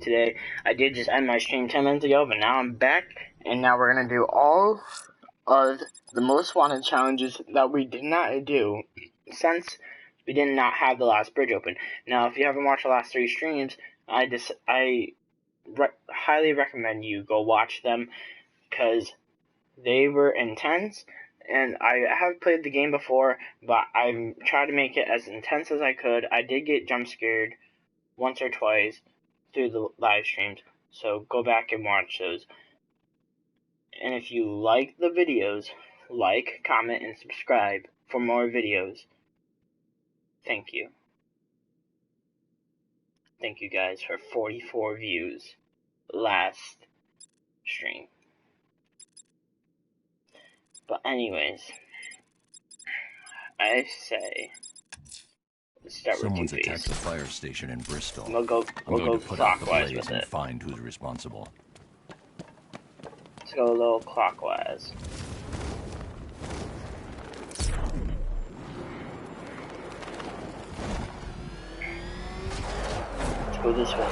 Today, I did just end my stream 10 minutes ago, but now I'm back, and now we're going to do all of the most wanted challenges that we did not do since we did not have the last bridge open. Now, if you haven't watched the last 3 streams, I highly recommend you go watch them, because they were intense, and I have played the game before, but I tried to make it as intense as I could. I did get jump scared once or twice through the live streams, so go back and watch those. And if you like the videos, like, comment, and subscribe for more videos. Thank you. Thank you guys for 44 views last stream. But anyways, I say let's start Someone's with attacked the fire station in Bristol. We'll go put out the clockwise blaze with and it. find who's responsible. Let's go a little clockwise. Let's go this way.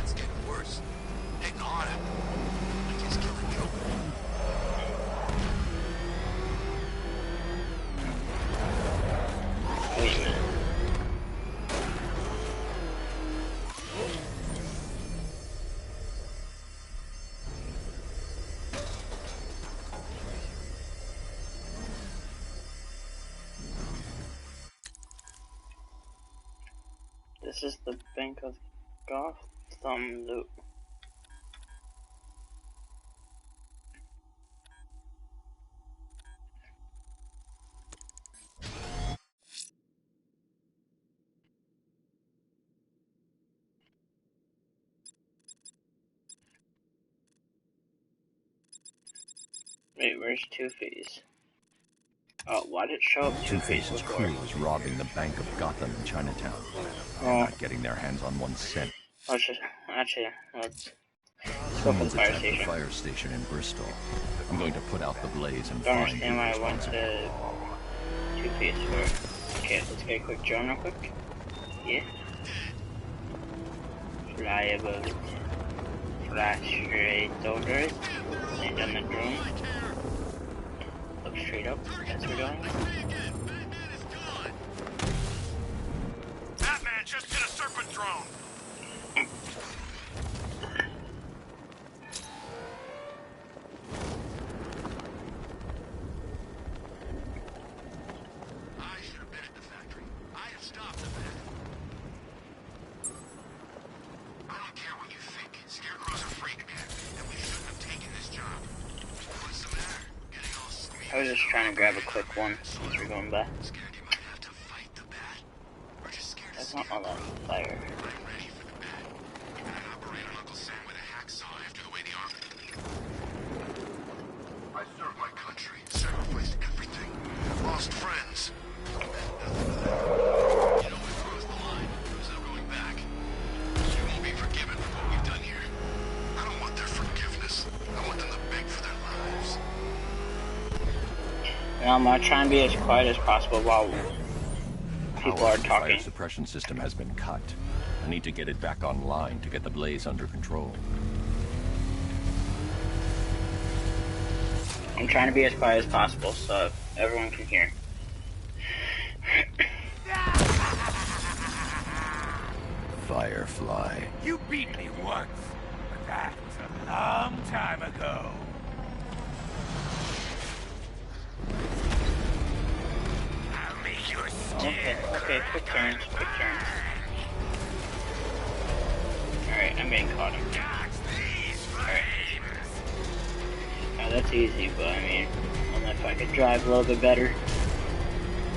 It's getting worse. Hitting harder. Like he's killing you. Wait a minute. This is the Bank of Gotham loop. Wait, where's Two-Face? Oh, why did it show up Two-Face's crew is robbing the Bank of Gotham in Chinatown. They're not getting their hands on 1 cent. Let's go for Someone's the fire attacked the station. fire station in Bristol. I'm going to put out the blaze and Don't find understand why who's I went responsible. to Two-Face for. Okay, let's get a quick drone real quick. Yeah. Fly above. Fly straight over it. Land on the drone. Look straight up as we're going. Batman just hit a serpent drone. I should have been at the factory. I have stopped the bat. I don't care what you think. Scarecrow's a freak, man, and we shouldn't have taken this job. What's the matter? Getting all squeamish? I was just trying to grab a quick one as we're going by. Scared you might have to fight the bat? Or just scared That's not all that fire. I'm ready for the bat. You're gonna operate on Uncle Sam with a hacksaw after the way the army. I served my country, sacrificed everything, lost friends. You know, we've crossed the line. There's no going back. You won't be forgiven for what we've done here. I don't want their forgiveness. I want them to beg for their lives. Now I'm gonna try and be as quiet as possible while people Power are to the fire talking. suppression system has been cut. I need to get it back online to get the blaze under control. I'm trying to be as quiet as possible so everyone can hear. Firefly. You beat me once, but that was a long time ago. I'll make your Okay, quick turns. Alright, I'm getting caught up. Alright. Now that's easy, but I mean, I don't know if I could drive a little bit better.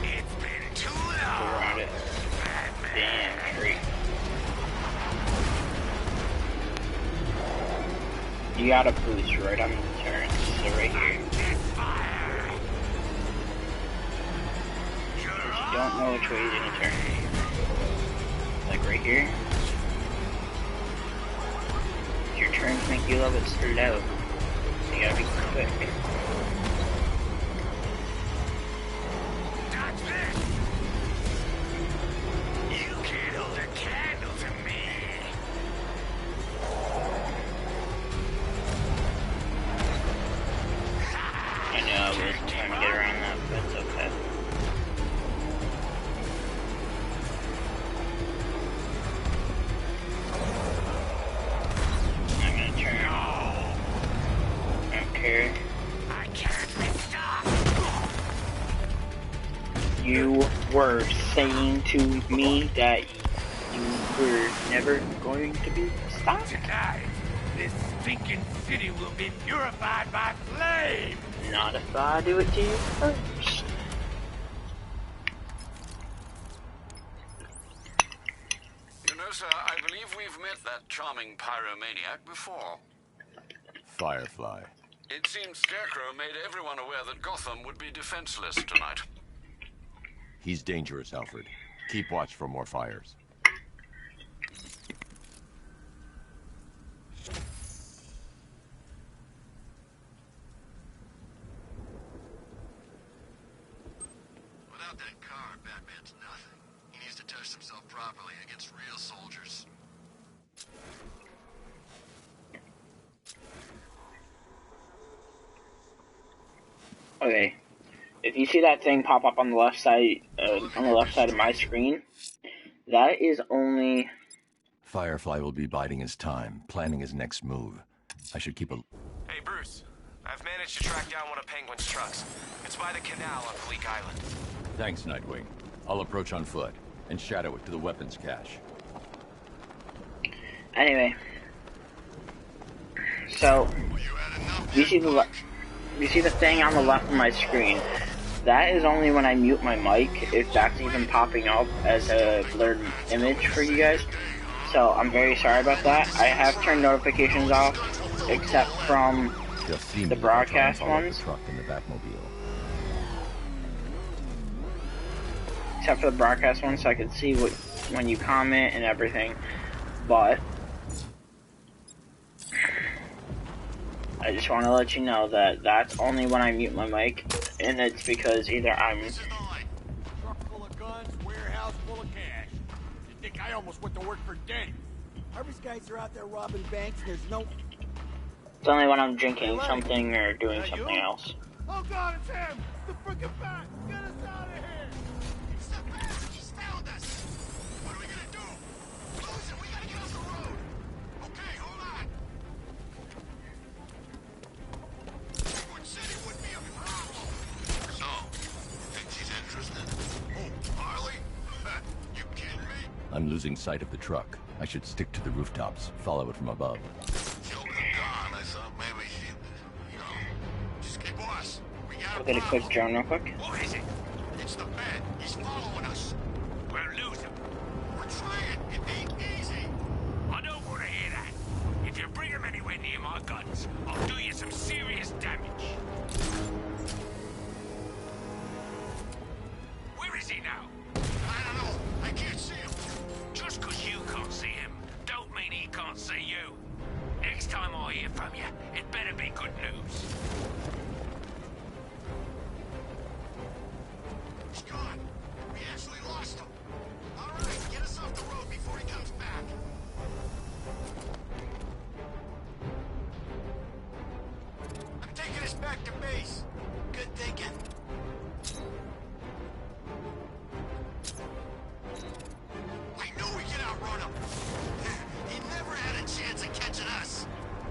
It's been too Go long. around it. Damn tree. You gotta boost right on the turn, so right here. You don't know which way you're gonna turn. Like right here. Your turns make you a little bit slow. You gotta be quick. Dodge this. You can't hold a candle to me. were saying to me that you were never going to be stopped. Tonight, this stinking city will be purified by flame! Not if I do it to you first. You know, sir, I believe we've met that charming pyromaniac before. Firefly. It seems Scarecrow made everyone aware that Gotham would be defenseless tonight. He's dangerous, Alfred. Keep watch for more fires. Without that car, Batman's nothing. He needs to test himself properly against real soldiers. Okay, if you see that thing pop up on the left side of my screen, that is only. Firefly will be biding his time, planning his next move. I should keep a... Hey, Bruce. I've managed to track down one of Penguin's trucks. It's by the canal on Bleak Island. Thanks, Nightwing. I'll approach on foot and shadow it to the weapons cache. Anyway, so you see the thing on the left of my screen. That is only when I mute my mic, if that's even popping up as a blurred image for you guys. So I'm very sorry about that. I have turned notifications off, except from the broadcast ones. Truck in the Batmobile. Except for the broadcast ones, so I can see what when you comment and everything. But I just want to let you know that that's only when I mute my mic, and it's because either I'm... Truck full of guns, warehouse full of cash. You think I almost went to work for Denny? Harvey's guys are out there robbing banks, and there's no... It's only when I'm drinking something or doing something else. Oh God, it's him! The freaking bat! Get us out of here! It's the bat! He's found us! What are we gonna do? Lose him! We gotta get off the road! Okay, hold on! Wood City would be a problem! So, think she's interested? Oh, Harley? You kidding me? I'm losing sight of the truck. I should stick to the rooftops, follow it from above. She'll be gone. I thought maybe she'd, you know... Just keep us. We got I'll get a quick drone real quick. What is it? It's the bat. He's following us. We'll lose him. We're trying. It ain't easy. I don't want to hear that. If you bring him anywhere near my guns, I'll do you some serious damage. Where is he now? I don't know. I can't see him. Just 'cause you can't see him, don't mean he can't see you. Next time I hear from you, it better be good news. He's gone. We actually lost him. All right, get us off the road before he comes back. I'm taking us back to base. Good thinking. I knew we could outrun him. He never had a chance of catching us.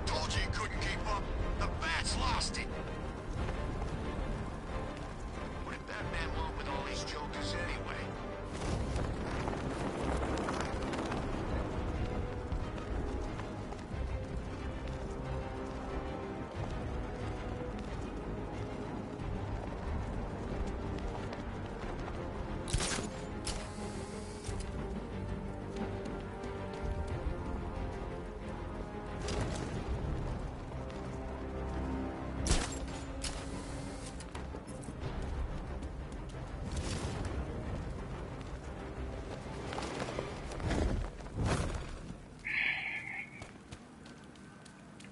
Told you he couldn't keep up. The bat's lost it. What did Batman want with all these jokers anyway?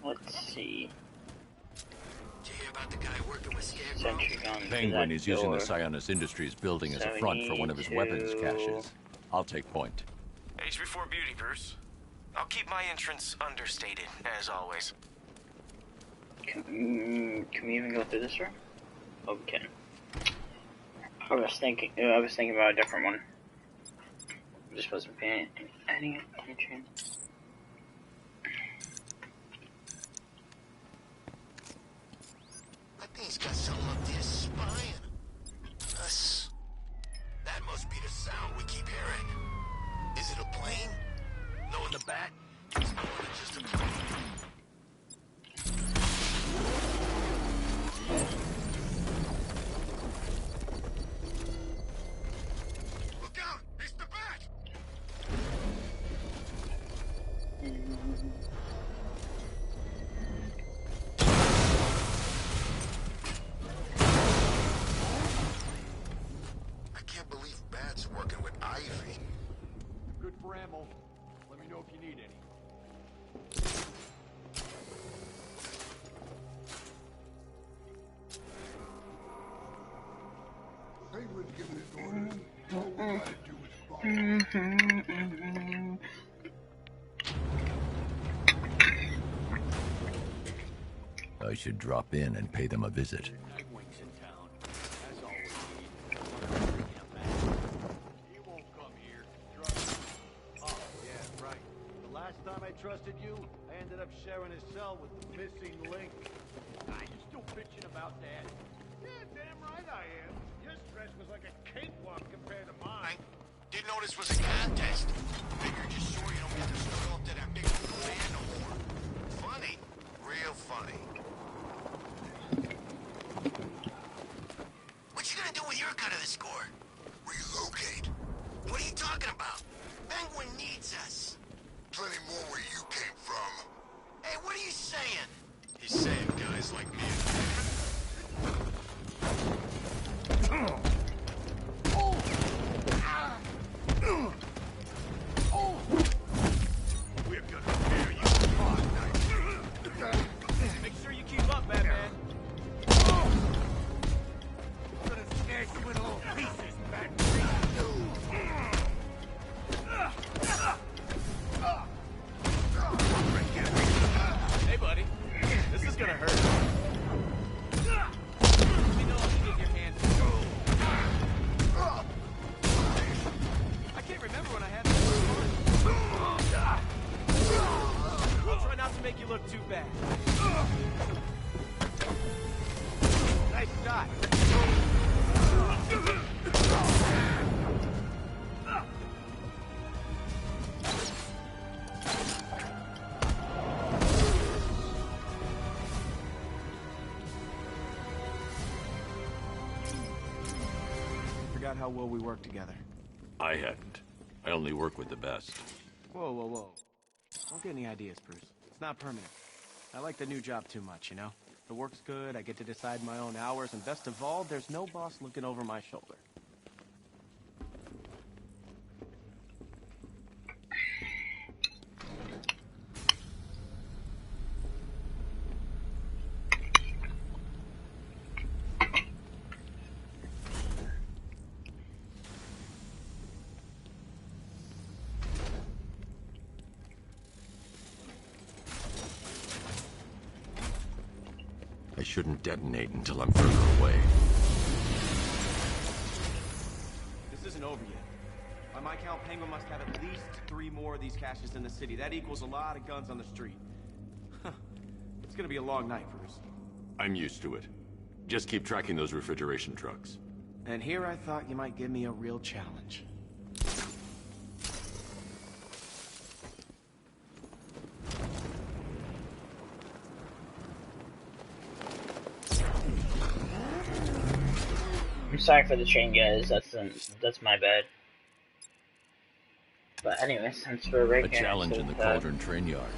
Let's see. Did you hear about the guy working with Scarecrow? Sentry gun. to Penguin that is using the door. Sionis Industries building as a front for one of his weapons 72. caches. I'll take point. Age before beauty, Bruce. I'll keep my entrance understated, as always. Can we even go through this room? Oh, we can. I was thinking about a different one. I just wasn't paying any attention. I think he's got something up there spying us. That must I can't believe Bat's working with Ivy. Good for ammo. Let me know if you need any. Penguin's giving his orders. All we gotta do is follow. I should drop in and pay them a visit. Nightwing's in town. That's all we need. He won't come here. Trust me. Oh, yeah, right. The last time I trusted you, I ended up sharing a cell with the missing link. Ah, you still bitching about that? Yeah, damn right I am. Your stress was like a cakewalk compared to mine. Didn't know this was a contest. Figured you're sure you don't get to stroll up to that big man no more. Funny. Real funny. What you gonna do with your cut of the score? Relocate. What are you talking about? Penguin needs us. Plenty more where you came from. Hey, what are you saying? He's saying guys like me. We're gonna tear you apart, Make sure you keep up, Batman. Gonna smash you into little pieces, Batman. Hey, buddy. This is gonna hurt. Let me know if you get your hands. I can't remember when I had this. I'll try not to make you look too bad. Nice shot. Forgot how well we work together. I hadn't. I only work with the best. Whoa, whoa, whoa. Don't get any ideas, Bruce. It's not permanent. I like the new job too much, you know? The work's good, I get to decide my own hours, and best of all, there's no boss looking over my shoulder. I shouldn't detonate until I'm further away. This isn't over yet. By my count, Penguin must have at least 3 more of these caches in the city. That equals a lot of guns on the street. It's gonna be a long night, Bruce. I'm used to it. Just keep tracking those refrigeration trucks. And here I thought you might give me a real challenge. I'm sorry for the chain, guys. That's my bad. But anyway, since we're right A here, challenge in the Cauldron train yard.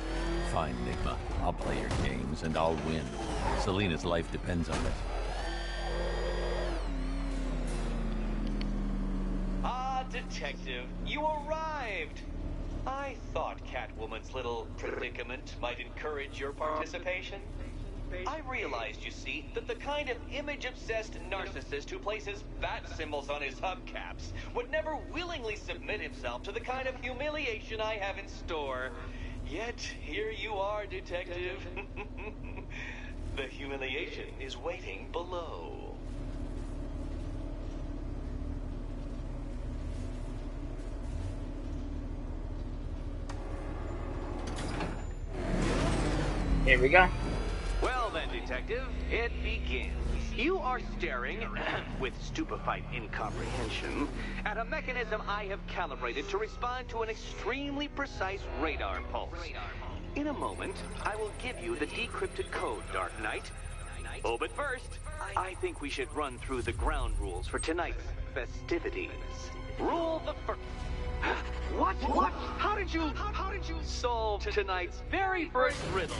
Fine, Enigma. I'll play your games, and I'll win. Selena's life depends on it. Ah, Detective, you arrived! I thought Catwoman's little predicament might encourage your participation. I realized, you see, that the kind of image-obsessed narcissist who places bat symbols on his hubcaps would never willingly submit himself to the kind of humiliation I have in store. Yet, here you are, Detective. The humiliation is waiting below. here we go. Well then, Detective, it begins. You are staring, with stupefied incomprehension, at a mechanism I have calibrated to respond to an extremely precise radar pulse. In a moment, I will give you the decrypted code, Dark Knight. Oh, but first, I think we should run through the ground rules for tonight's festivities. Rule the first. What? What? How did you solve tonight's very first riddle?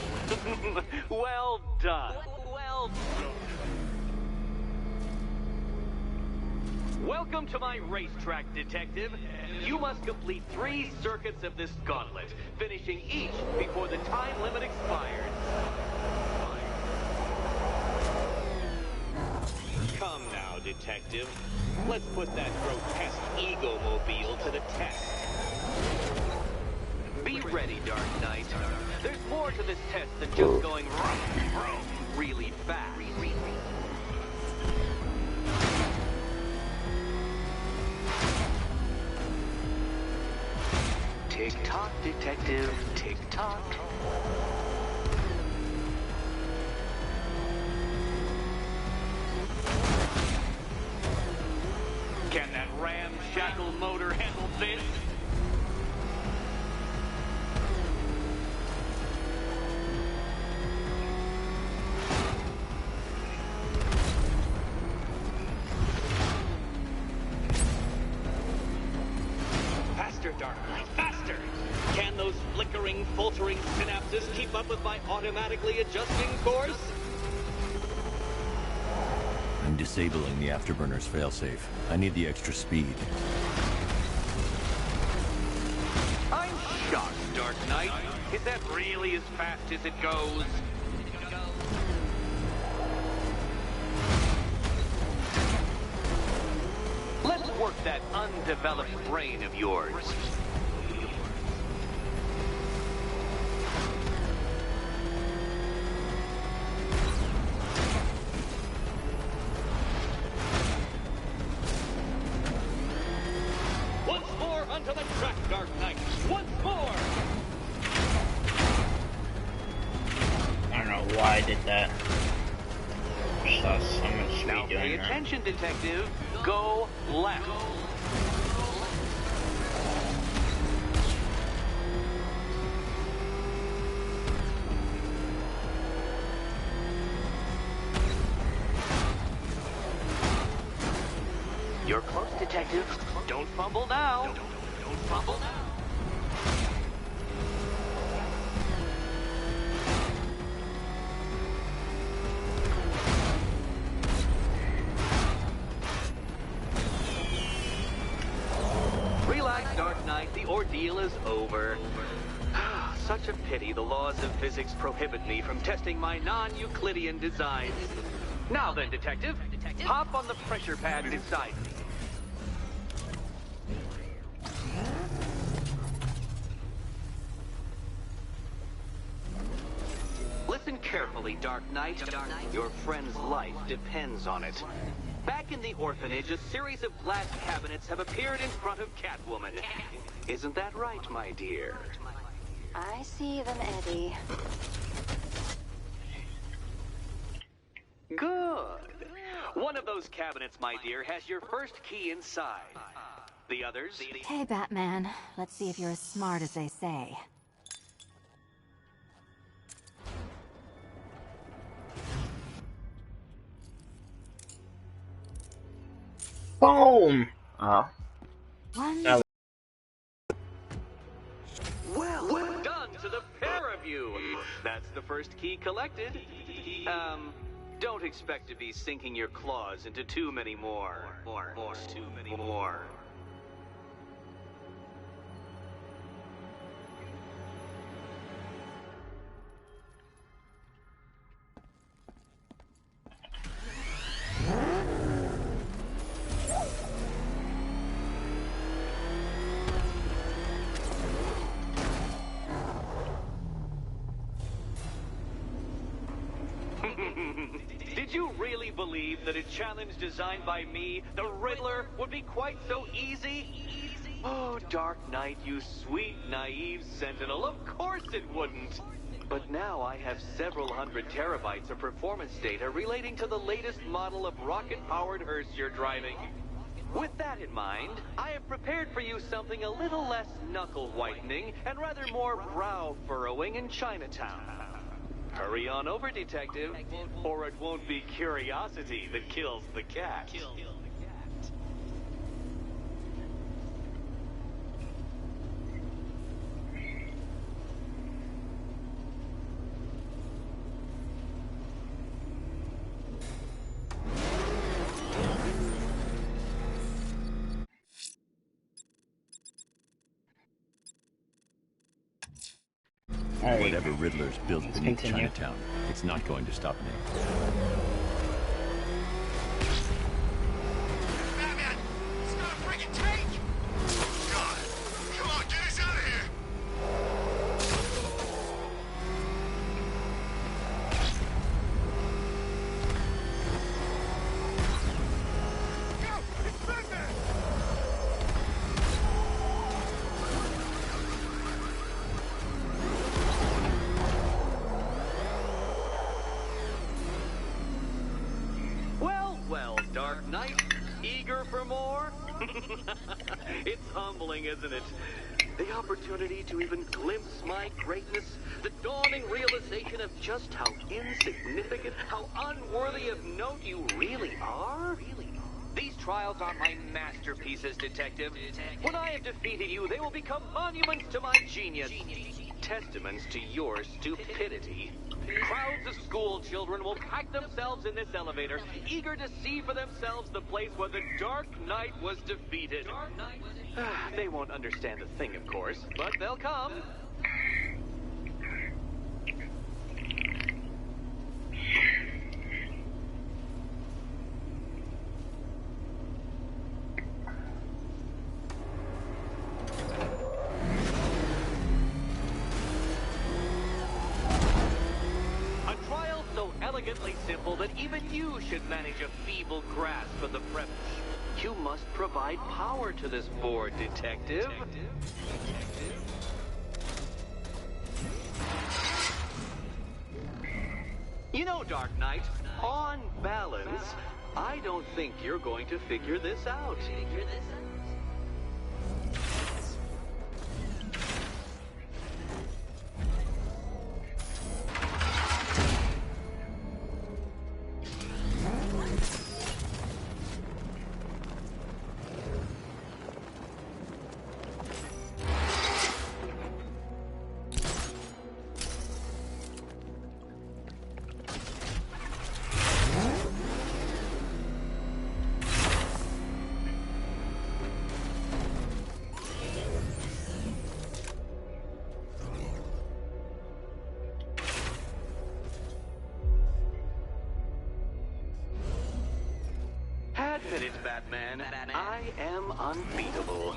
Well done. Well done. Welcome to my racetrack, Detective. You must complete 3 circuits of this gauntlet, finishing each before the time limit expires. Come now, Detective. Let's put that grotesque ego-mobile to the test. Be ready, Dark Knight. There's more to this test than just going really fast. Tick-tock, Detective. Tick-tock. Can that ramshackle motor handle this? Faster, Dark Knight, faster! Can those flickering, faltering synapses keep up with my automatically adjusting course? I'm disabling the afterburner's failsafe. I need the extra speed. I'm shocked, Dark Knight. Is that really as fast as it goes? Let's work that undeveloped brain of yours. Once more onto the track, Dark Knight. Once more! I don't know why I did that. I saw so much speed Now doing pay that. attention, Detective. Go left. You're close, Detective. Don't fumble now. Don't fumble now. Relax, Dark Knight. The ordeal is over. Such a pity the laws of physics prohibit me from testing my non-Euclidean designs. Now then, Detective, hop on the pressure pad inside me. Listen carefully, Dark Knight. Your friend's life depends on it. Back in the orphanage, a series of glass cabinets have appeared in front of Catwoman. Isn't that right, my dear? I see them, Eddie. Good. One of those cabinets, my dear, has your first key inside. The others? Hey, Batman. Let's see if you're as smart as they say. Boom! One. Well done to the pair of you. That's the first key collected. Don't expect to be sinking your claws into too many more. Too many more. Did you really believe that a challenge designed by me, the Riddler, would be quite so easy? Oh, Dark Knight, you sweet, naive sentinel, of course it wouldn't. But now I have several hundred terabytes of performance data relating to the latest model of rocket-powered hearse you're driving. With that in mind, I have prepared for you something a little less knuckle-whitening and rather more brow-furrowing in Chinatown. Hurry on over, Detective, or it won't be curiosity that kills the cat. Alright. Whatever Riddler's built Let's beneath continue. Chinatown, it's not going to stop me. Batman! It's not a friggin' tank! God! Come on, get us out of here! Go! It's Batman! Well, well, Dark Knight, eager for more? It's humbling, isn't it? The opportunity to even glimpse my greatness, the dawning realization of just how insignificant, how unworthy of note you really are. These trials are my masterpieces, Detective. When I have defeated you, they will become monuments to my genius, testaments to your stupidity. Crowds of school children will pack themselves in this elevator, eager to see for themselves the place where the Dark Knight was defeated. They won't understand a thing, of course, but they'll come. A trial so elegantly simple that even you should manage a feeble grasp of the premise. You must provide power to this board, Detective. You know, Dark Knight, on balance, I don't think you're going to figure this out. Admit it, Batman. I am unbeatable.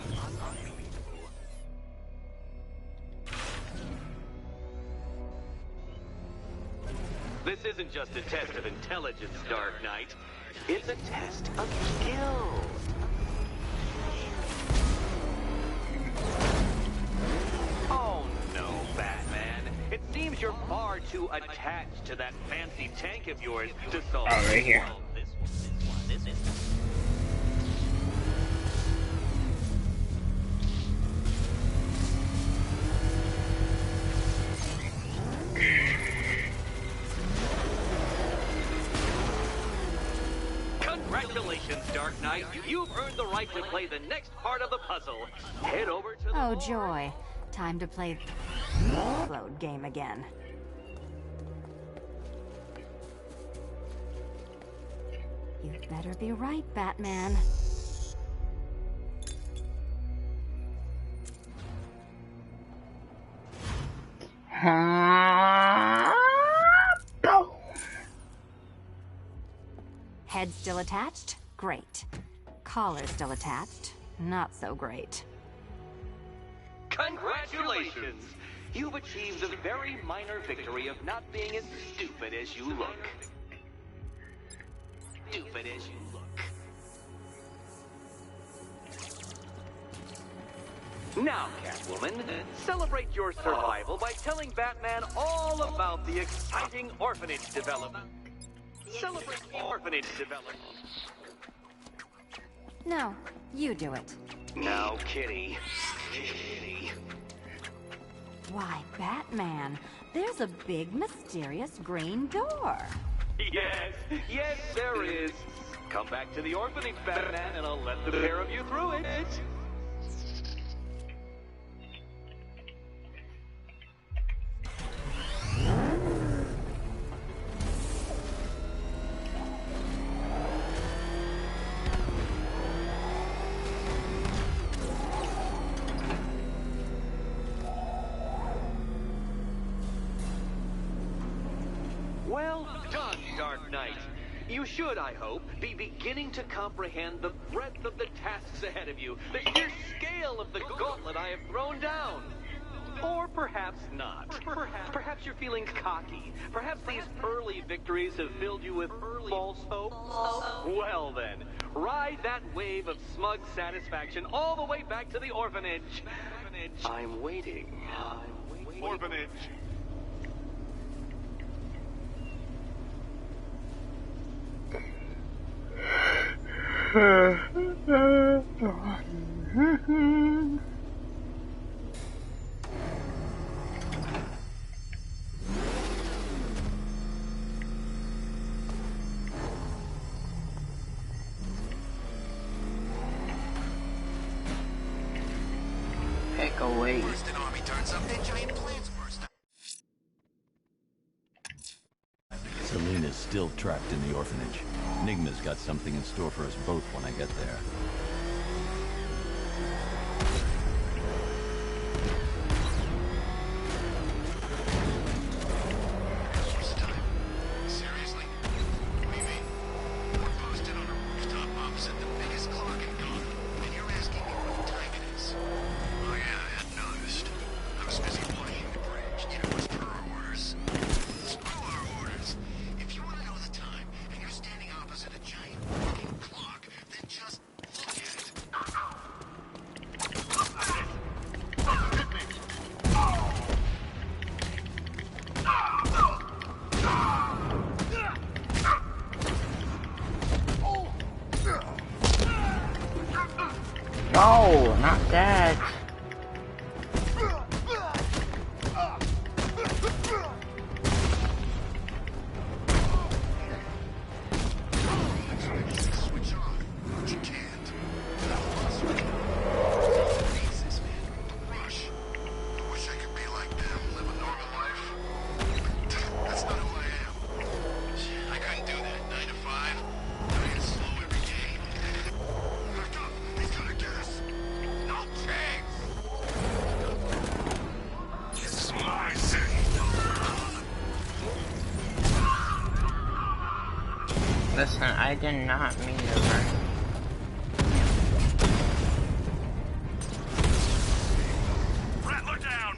This isn't just a test of intelligence, Dark Knight. It's a test of skill. Oh no, Batman. It seems you're far too attached to that fancy tank of yours to solve Oh, right here. this one. Congratulations, Dark Knight. You've earned the right to play the next part of the puzzle. Head over to the Oh, board. joy. Time to play the load game again. You better be right, Batman. Boom. Head still attached? Great. Collar still attached? Not so great. Congratulations! You've achieved the very minor victory of not being as stupid as you look. Stupid as you look. Now, Catwoman, celebrate your survival by telling Batman all about the exciting orphanage development. Celebrate the orphanage development. No, you do it. Now, Kitty. Kitty. Why, Batman, there's a big mysterious green door. Yes, there is. Come back to the orphanage, Batman, and I'll let the pair of you through it. Well done, Dark Knight. You should, I hope, be beginning to comprehend the breadth of the tasks ahead of you, the sheer scale of the gauntlet I have thrown down. Or perhaps not. Perhaps you're feeling cocky. Perhaps these early victories have filled you with false hope. Well then, ride that wave of smug satisfaction all the way back to the orphanage. I'm waiting. Orphanage. Pick away. First an army turns up, then giant plants burst out. Selena's still trapped in the orphanage. Nigma's got something in store for us both when I get there. Seriously? What do you mean? We're posted on a rooftop opposite the biggest clock in Gotham, and you're asking me what time it is. Oh yeah, I had noticed. I was busy washing the bridge. You know, as per our orders. Screw our orders. If you want to know the time, and you're standing opposite a giant fucking clock, then just look at it. No, not that. Switch off, but you can't. Jesus, man. Rush. I wish I could be like them, live a normal life. That's not who I am. I couldn't do that. 9 to 5. Dying slow every day. Back up. He's gonna get us. No chance. This is my city. Listen, I did not mean to run. Rattler down!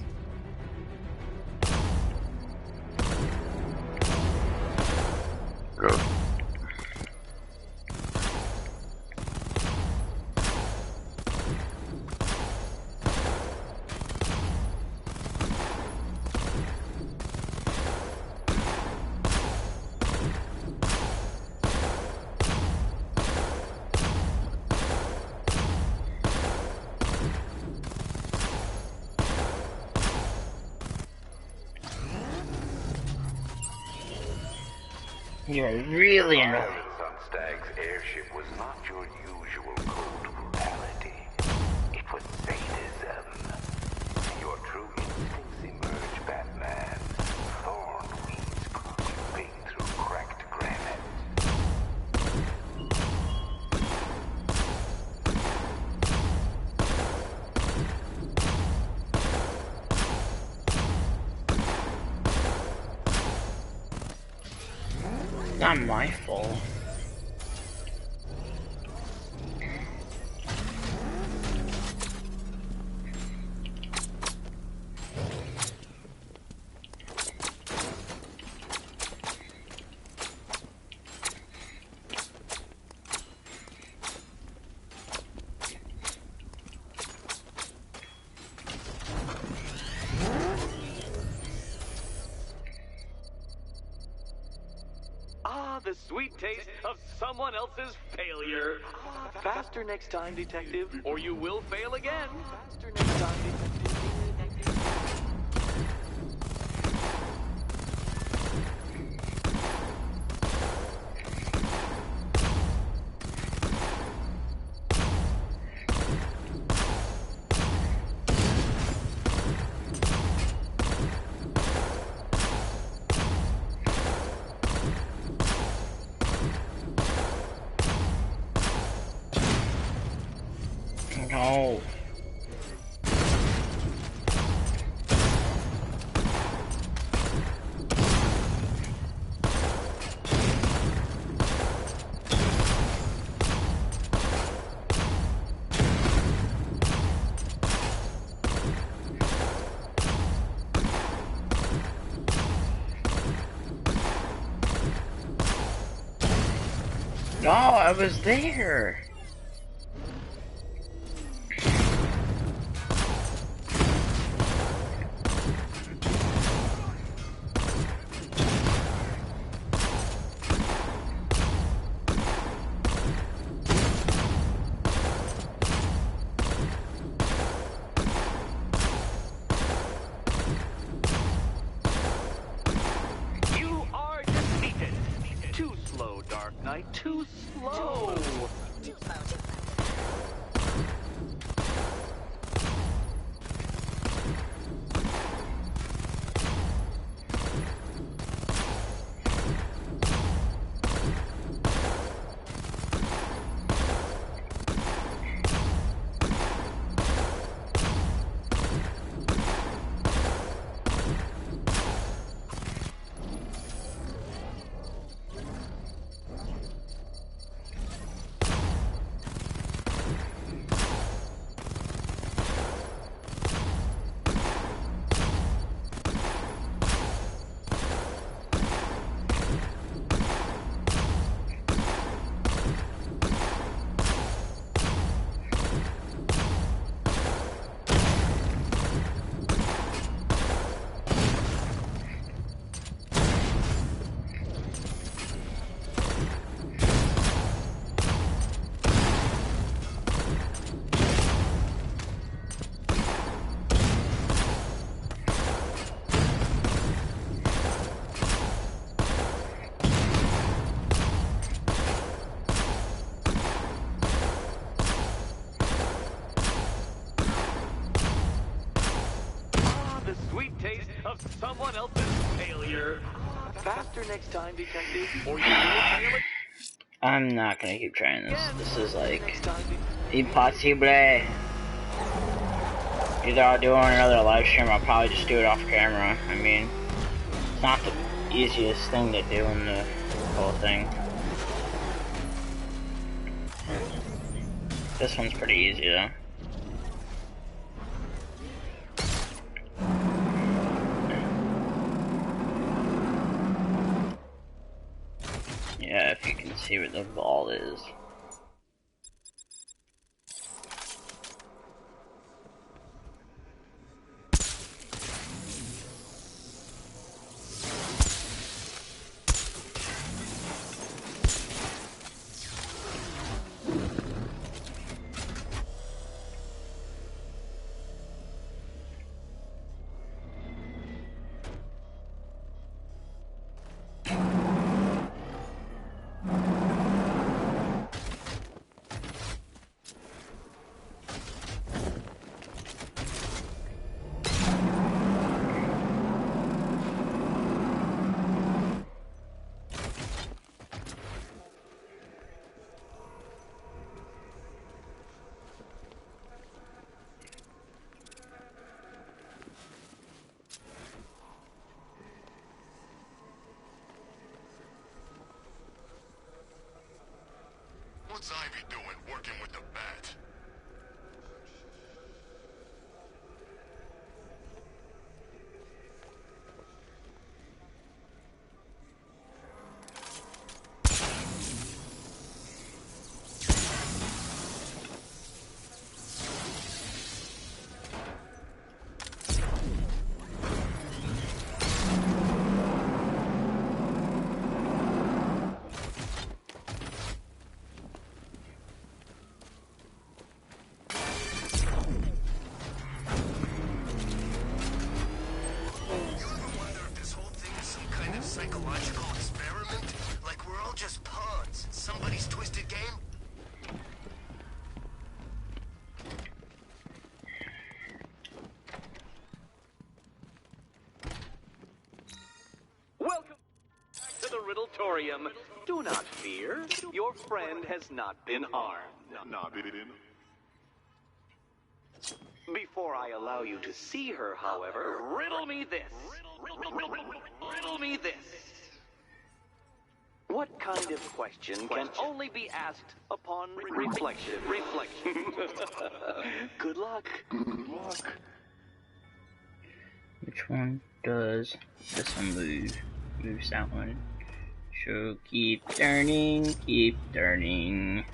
You're really annoying. Presence on Stag's airship was not your usual cold brutality. It was sadism. Your true instincts emerge, Batman. Thorn weeds creeping through cracked granite. Not my fault. The sweet taste of someone else's failure. Faster next time, detective, or you will fail again. Faster next time, detective. No. No, I was there. You are defeated. Too slow, Dark Knight. Too slow. The sweet taste of someone else's failure. Faster next time, detective, or you will fail it. I'm not gonna keep trying this. This is like Next time, impossible. Either I'll do another live stream, or I'll probably just do it off camera. I mean, it's not the easiest thing to do in the whole thing. This one's pretty easy though. Yeah, if you can see where the ball is. What's Ivy doing working with the bat? Psychological experiment? Like we're all just pawns in somebody's twisted game? welcome back to the Riddletorium. Do not fear. Your friend has not been harmed. Before I allow you to see her, however, riddle me this. Riddle me this. What kind of question can only be asked upon reflection? Good luck. Which one does this one move? Moves that one. So keep turning, keep turning.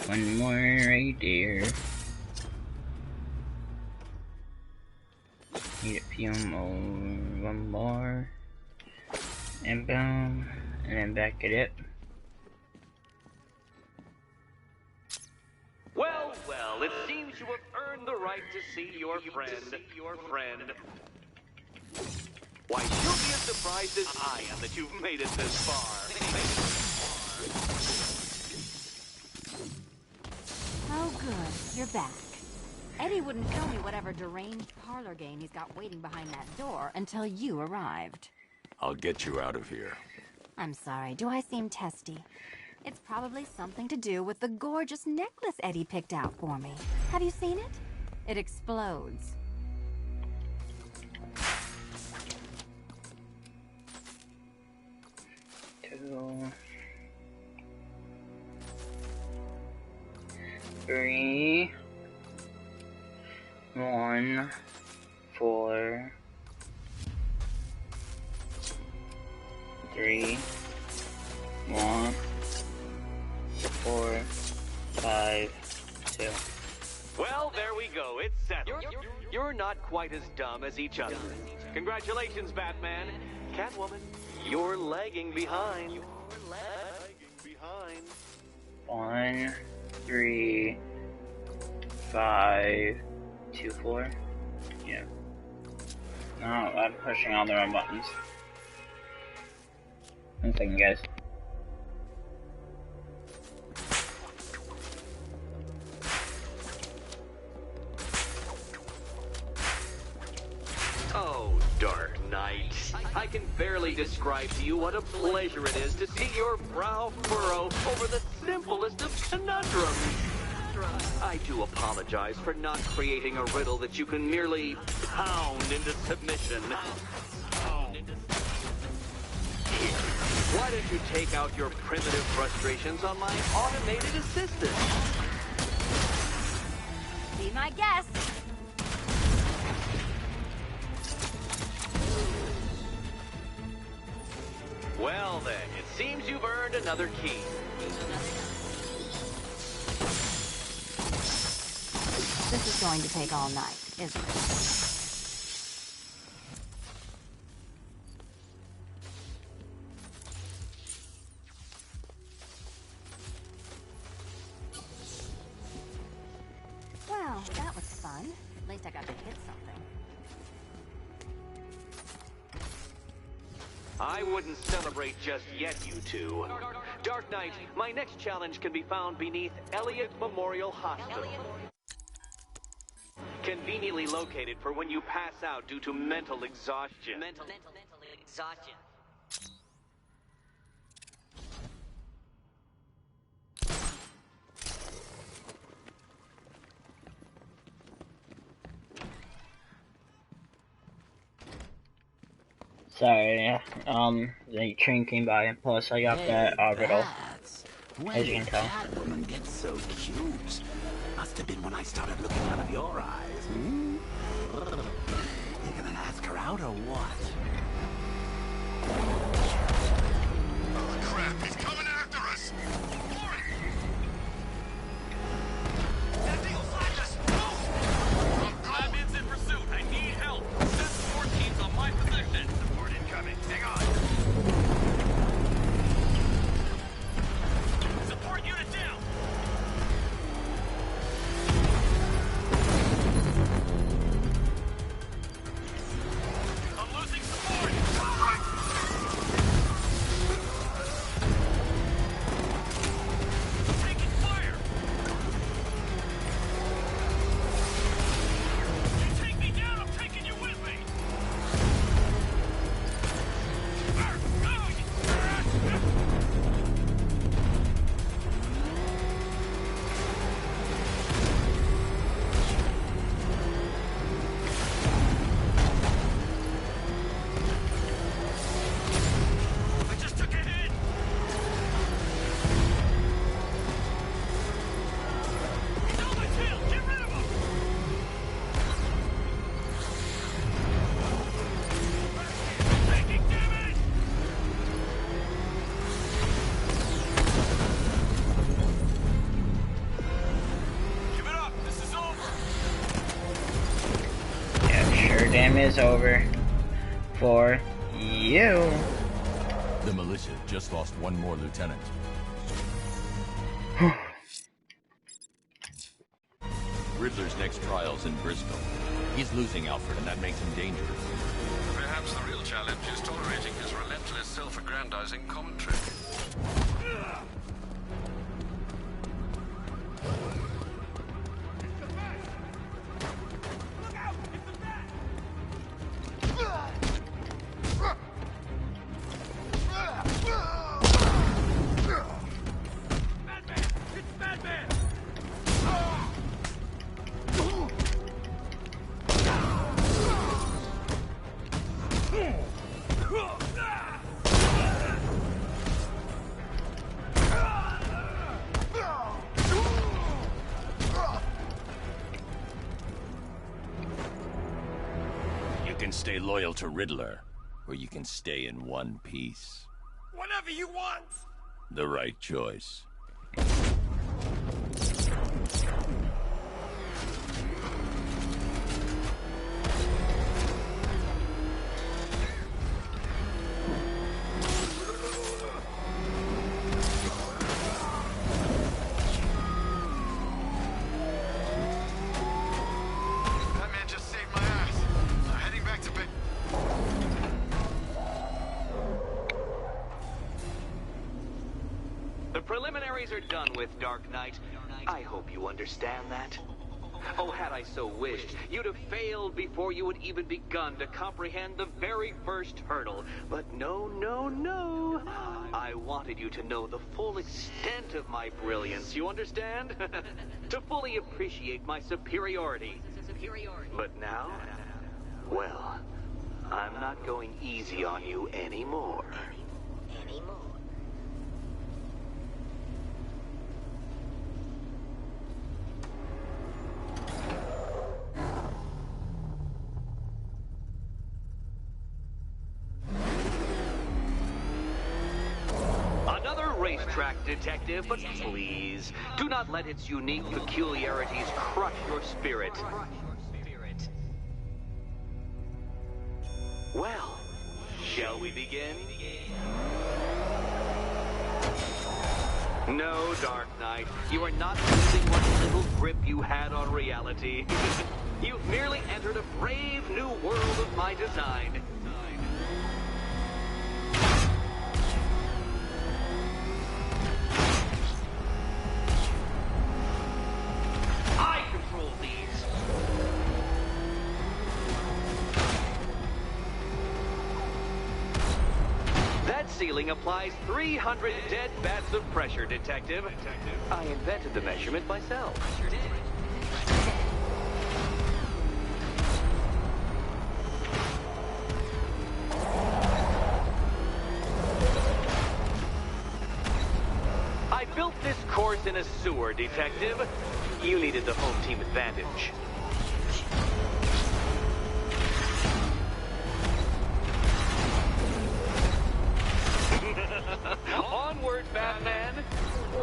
One more right there. Need a few more, one more. And boom, and then back it up. Well, well, it seems you have earned the right to see your friend. Why, she'll be as surprised as I am that you've made it this far. Oh, good. You're back. Eddie wouldn't show me whatever deranged parlor game he's got waiting behind that door until you arrived. I'll get you out of here. I'm sorry. Do I seem testy? It's probably something to do with the gorgeous necklace Eddie picked out for me. Have you seen it? It explodes. 2, 3, 1, 4, 3, 1, 4, 5, 2. Well, there we go. It's settled. You're not quite as dumb as each other. Congratulations, Batman. Catwoman, you're lagging behind. 1, 3, 5, 2, 4. Yeah. No, I'm pushing all the wrong buttons. One second, guys. Oh, Dark Knight. I can barely describe to you what a pleasure it is to see your brow furrow over the simplest of conundrums. I do apologize for not creating a riddle that you can merely pound into submission. Here, why don't you take out your primitive frustrations on my automated assistant? Be my guest. Well then, it seems you've earned another key. This is going to take all night, isn't it? Well, that was fun. At least I got to hit something. I wouldn't celebrate just yet, you two. Dark Knight, my next challenge can be found beneath Elliott Memorial Hospital. Conveniently located for when you pass out due to mental exhaustion. Mental exhaustion. Sorry, the train came by, and plus I got that riddle, as you can tell. Catwoman gets so cute. Must have been when I started looking out of your eyes. Hmm? You gonna ask her out or what? Oh crap, he's coming after us! Batman's in pursuit. I need help. Send support teams on my position. Support incoming. Hang on. Support unit down. I'm losing support. is over for you. The militia just lost one more lieutenant. Riddler's next trial's in Bristol. He's losing Alfred, and that makes him dangerous. Perhaps the real challenge is tolerating his relentless self-aggrandizing commentary. You can stay loyal to Riddler, or you can stay in one piece. Whatever you want! The right choice. That man just saved my ass. I'm heading back to bed. The preliminaries are done with, Dark Knight. I hope you understand that. Oh, had I so wished, you'd have failed before you had even begun to comprehend the very first hurdle. But no, no, no. I wanted you to know the full extent of my brilliance, you understand? To fully appreciate my superiority. But now, well, I'm not going easy on you anymore. Another racetrack, detective, but please, do not let its unique peculiarities crush your spirit. Well, shall we begin? No, Dark Knight, you are not losing what little grip you had on reality. You've merely entered a brave new world of my design. I control these. That ceiling applies 300 dead bats of pressure, Detective. I invented the measurement myself. I built this course in a sewer, Detective. You needed the home team advantage. Onward, Batman!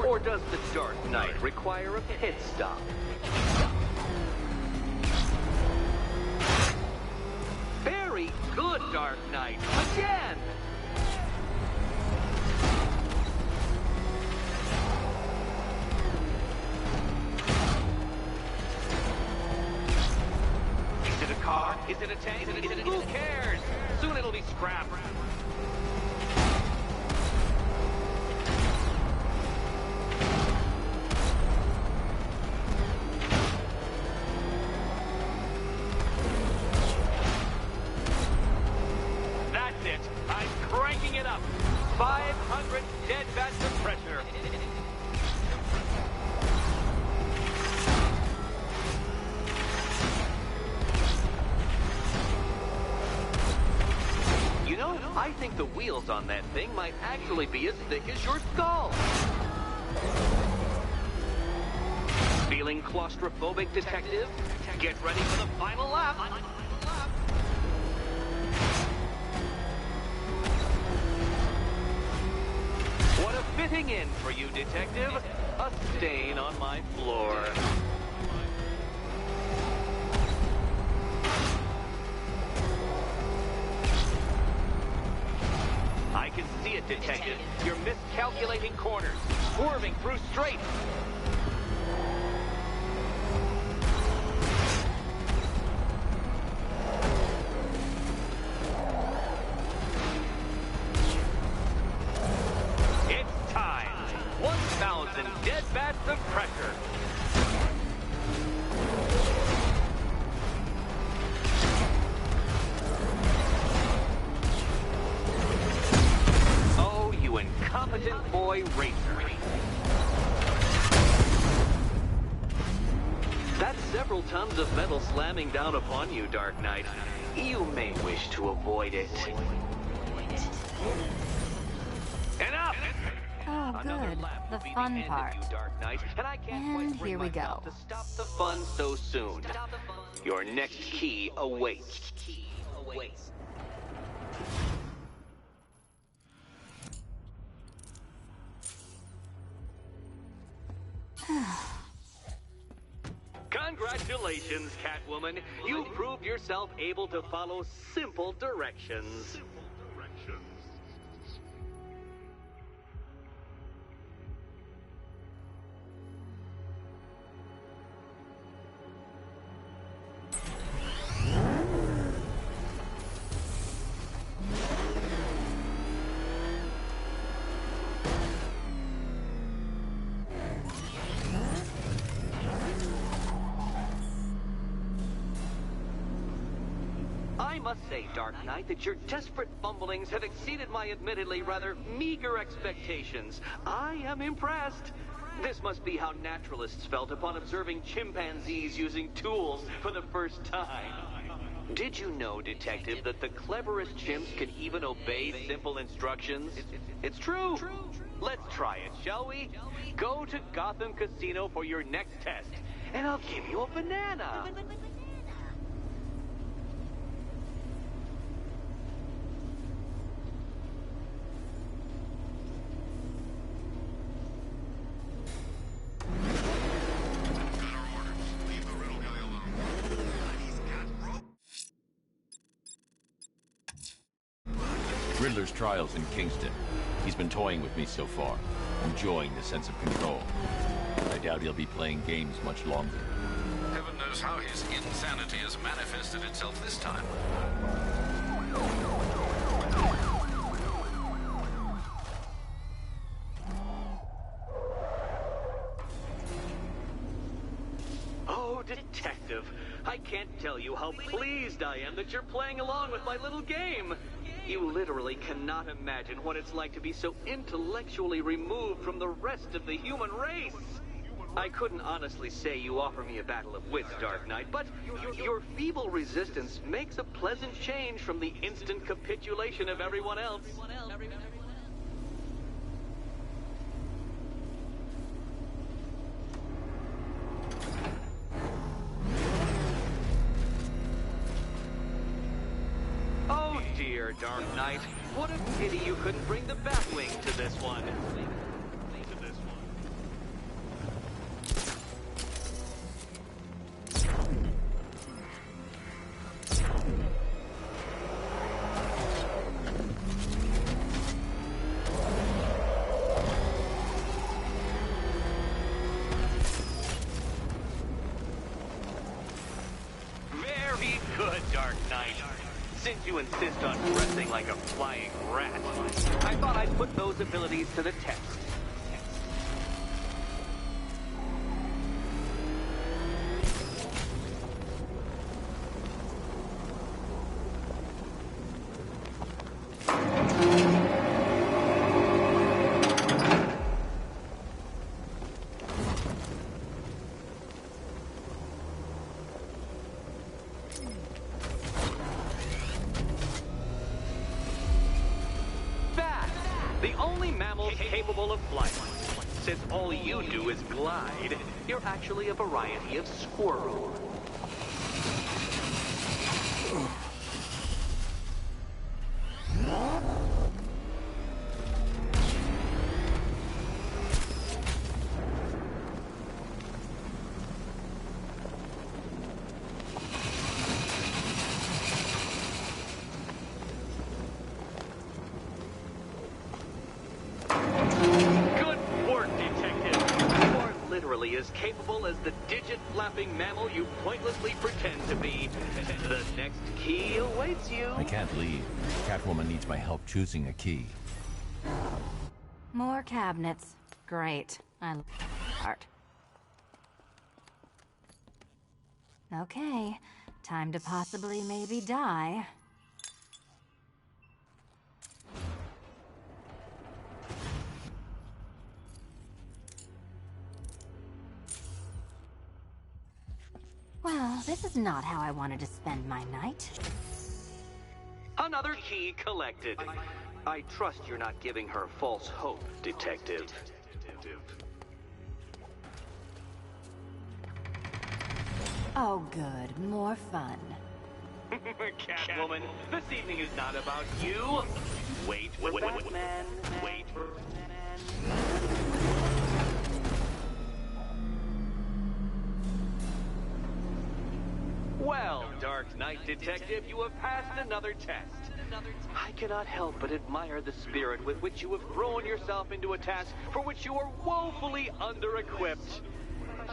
Or does the Dark Knight require a pit stop? Very good, Dark Knight. Again! Is it a car? Is it a tank? Who cares? Soon it'll be scrap. That's it. I'm cranking it up. 500 dead bats of pressure. You know, I think the wheels on that thing might actually be as thick as your skull. Feeling claustrophobic, Detective? Get ready for the final lap. What a fitting end for you, Detective. A stain on my floor. I can see it, Detective. You're miscalculating corners, swerving through straight. It's time. 1,000 dead bats of pressure. Oh, you incompetent boy racer. That's several tons of metal slamming down upon you, Dark Knight. You may wish to avoid it. Enough! Oh, good. The fun part. And here we go. To stop the fun so soon. Your next key awaits. Congratulations, Catwoman. You proved yourself able to follow simple directions. I must say, Dark Knight, that your desperate fumblings have exceeded my admittedly rather meager expectations. I am impressed. This must be how naturalists felt upon observing chimpanzees using tools for the first time. Did you know, Detective, that the cleverest chimps can even obey simple instructions? It's true. Let's try it, shall we? Go to Gotham Casino for your next test, and I'll give you a banana. Riddler's trial's in Kingston. He's been toying with me so far, enjoying the sense of control. I doubt he'll be playing games much longer. Heaven knows how his insanity has manifested itself this time. Oh, Detective, I can't tell you how pleased I am that you're playing along with my little game. You literally cannot imagine what it's like to be so intellectually removed from the rest of the human race. I couldn't honestly say you offer me a battle of wits, Dark Knight, but your feeble resistance makes a pleasant change from the instant capitulation of everyone else. Oh dear, Dark Knight. What a pity you couldn't bring the Batwing to this one. Very good, Dark Knight. Since you insist on dressing like a flying rat, I thought I'd put those abilities to the test. The only mammals capable of flight. Since all you do is glide, you're actually a variety of squirrel. literally as capable as the digit-flapping mammal you pointlessly pretend to be. The next key awaits you. I can't leave. Catwoman needs my help choosing a key. More cabinets. Great. I love art. Okay. Time to possibly maybe die. Well, this is not how I wanted to spend my night. Another key collected. I trust you're not giving her false hope, Detective. Oh, good. More fun. Catwoman, this evening is not about you. Wait for Batman. Wait for Batman. Well, Dark Knight Detective, you have passed another test. I cannot help but admire the spirit with which you have thrown yourself into a task for which you are woefully under-equipped.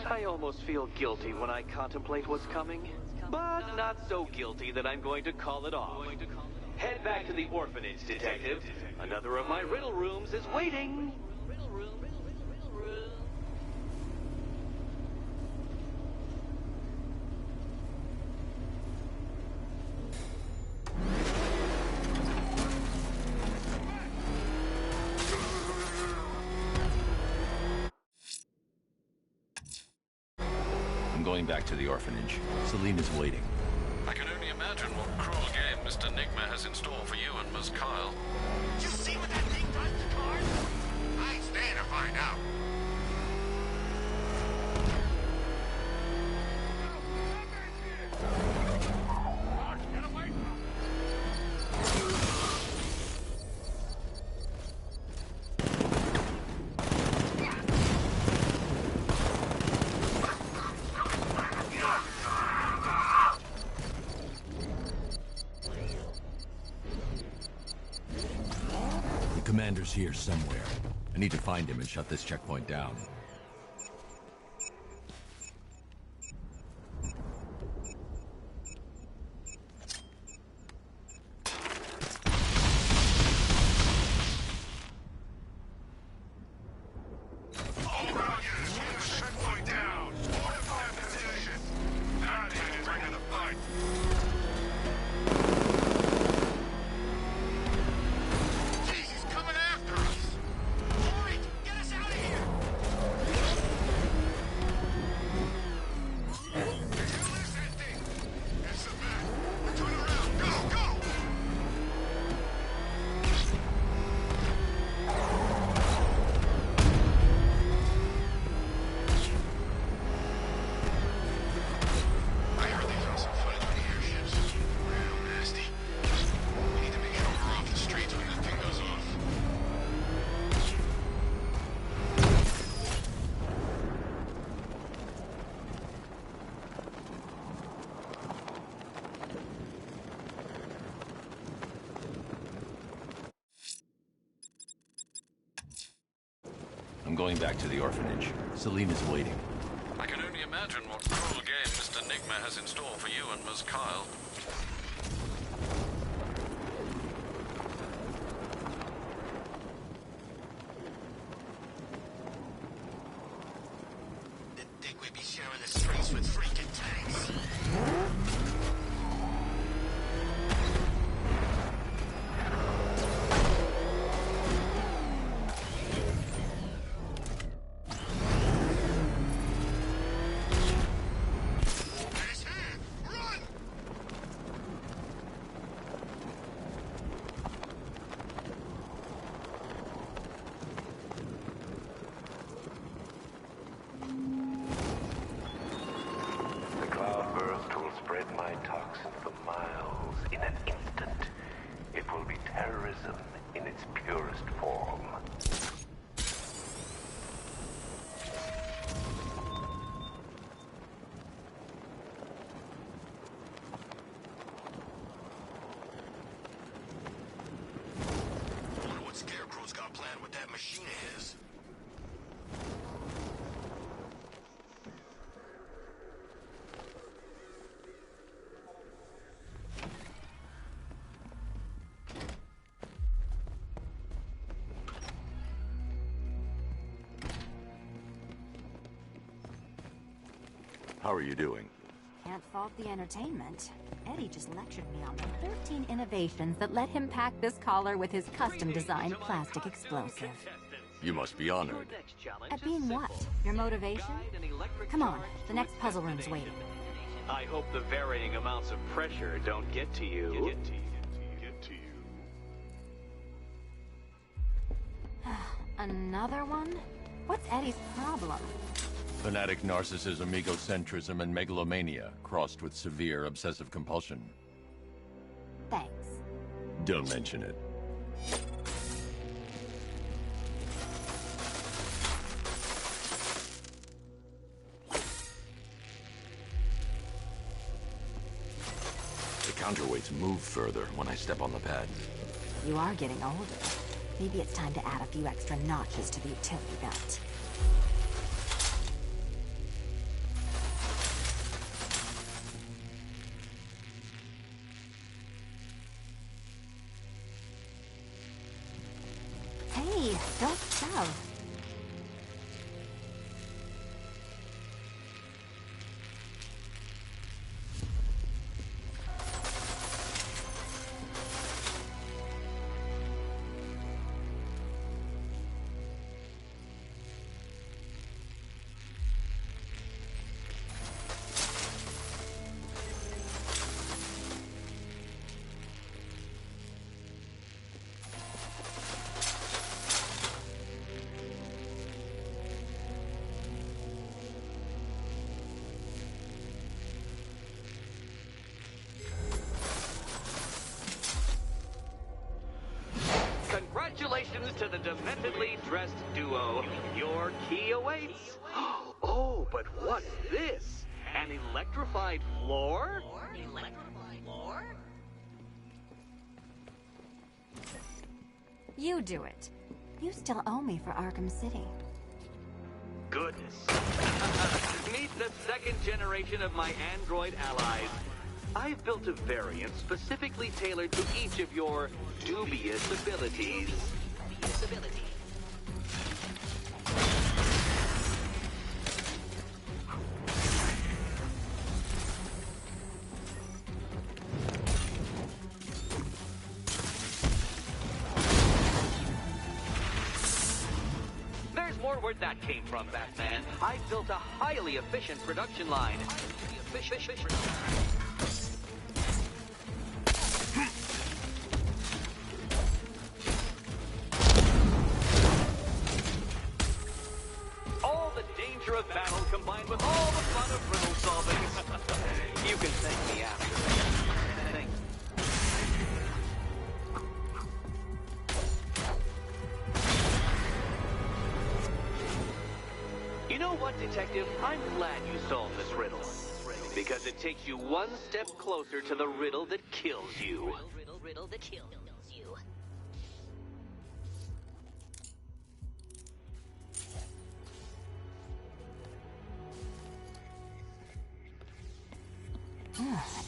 I almost feel guilty when I contemplate what's coming, but not so guilty that I'm going to call it off. Head back to the orphanage, Detective. Another of my riddle rooms is waiting. I'm going back to the orphanage. Celine is waiting. I can only imagine what cruel game Mr. Nigma has in store for you and Ms. Kyle. You see what that thing does to cars? I ain't staying to find out. The commander's here somewhere. I need to find him and shut this checkpoint down. I'm going back to the orphanage. Celine is waiting. I can only imagine what cruel game Mr. Nigma has in store for you and Ms. Kyle. Didn't think we'd be sharing the streets with freaking tanks. How are you doing? Can't fault the entertainment. Eddie just lectured me on the 13 innovations that let him pack this collar with his custom-designed plastic explosive. You must be honored. At being what? Your motivation? Come on, the next puzzle room is waiting. I hope the varying amounts of pressure don't get to you. Another one? What's Eddie's problem? Fanatic narcissism, egocentrism, and megalomania, crossed with severe obsessive compulsion. Thanks. Don't mention it. The counterweights move further when I step on the pad. You are getting older. Maybe it's time to add a few extra notches to the utility belt. Hey, don't shove. Congratulations to the dementedly dressed duo. Your key awaits. Oh, but what's this? An electrified floor? You do it. You still owe me for Arkham City. Goodness. Meet the second generation of my android allies. I've built a variant specifically tailored to each of your dubious abilities. There's more where that came from, Batman. I've built a highly efficient production line. All the danger of battle combined with all the fun of riddle solving. You can thank me after. Thanks. You know what, Detective? I'm glad you solved this riddle. Because it takes you one step closer to the riddle that kills you. Riddle that kills you.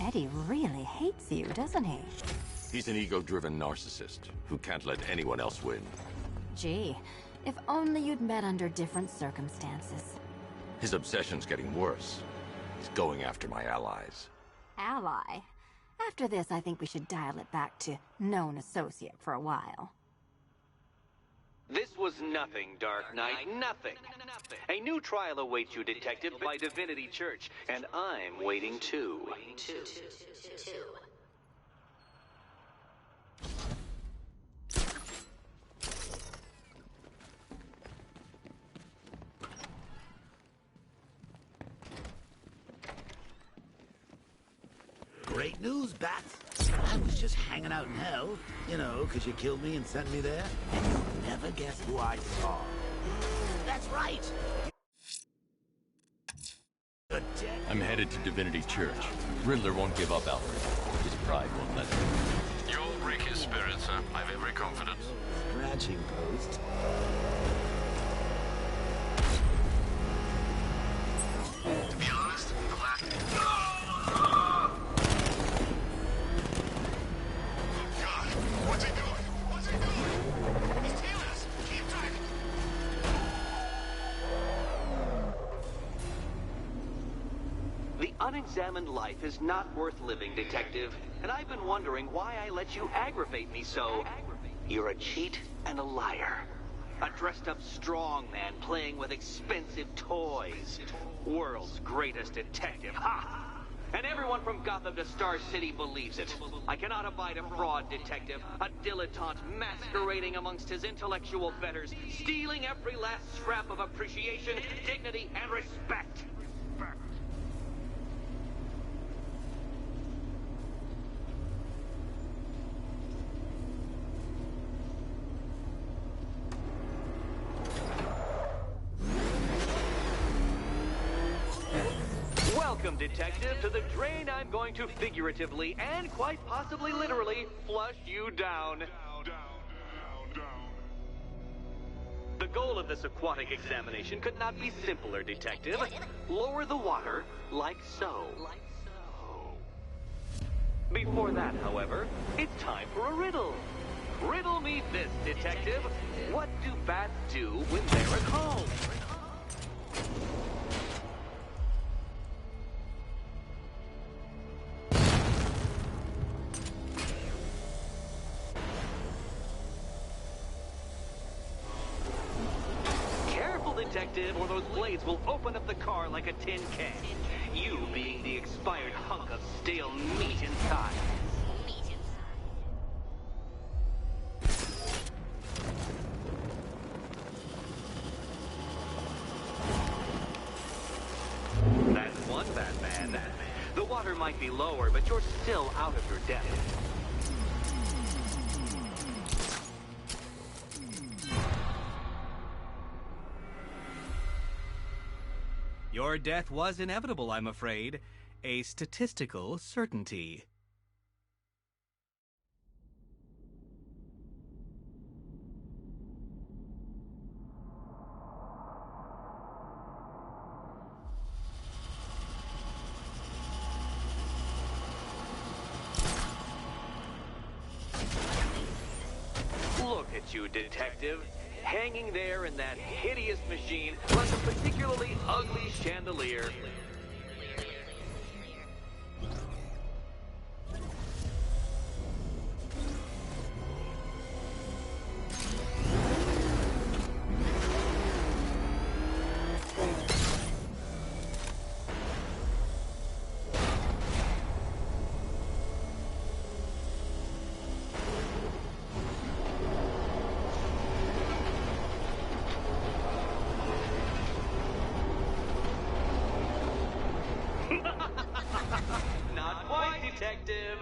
Eddie really hates you, doesn't he? He's an ego-driven narcissist who can't let anyone else win. Gee, if only you'd met under different circumstances. His obsession's getting worse. He's going after my allies. Ally? After this, I think we should dial it back to known associate for a while. This was nothing, Dark Knight, nothing. A new trial awaits you, Detective, by Divinity Church, and I'm waiting too. Great news, Bats. I was just hanging out in hell, you know, because you killed me and sent me there. And you'll never guess who I saw. That's right. I'm headed to Divinity Church. Riddler won't give up, Alfred. His pride won't let him. You'll break his spirit, sir. I've every confidence. Scratching post. To be honest, the last... God, what's he doing? What's he doing? He's tailing us. Keep driving. unexamined life is not worth living, Detective. And I've been wondering why I let you aggravate me so. You're a cheat and a liar. A dressed-up strongman playing with expensive toys. World's greatest detective, ha! And everyone from Gotham to Star City believes it. I cannot abide a fraud detective, a dilettante masquerading amongst his intellectual betters, stealing every last scrap of appreciation, dignity, and respect. Welcome, Detective, to the drain I'm going to figuratively and quite possibly literally flush you down. The goal of this aquatic examination could not be simpler, Detective. Lower the water like so. Before that, however, it's time for a riddle. Riddle me this, Detective. What do bats do when they're at home? Detective, or those blades will open up the car like a tin can. You being the expired hunk of stale meat inside. That's one Batman. The water might be lower, but you're still out of your depth. Your death was inevitable, I'm afraid. A statistical certainty. Look at you, Detective. Hanging there in that hideous machine like a particularly ugly chandelier. Not quite, Detective.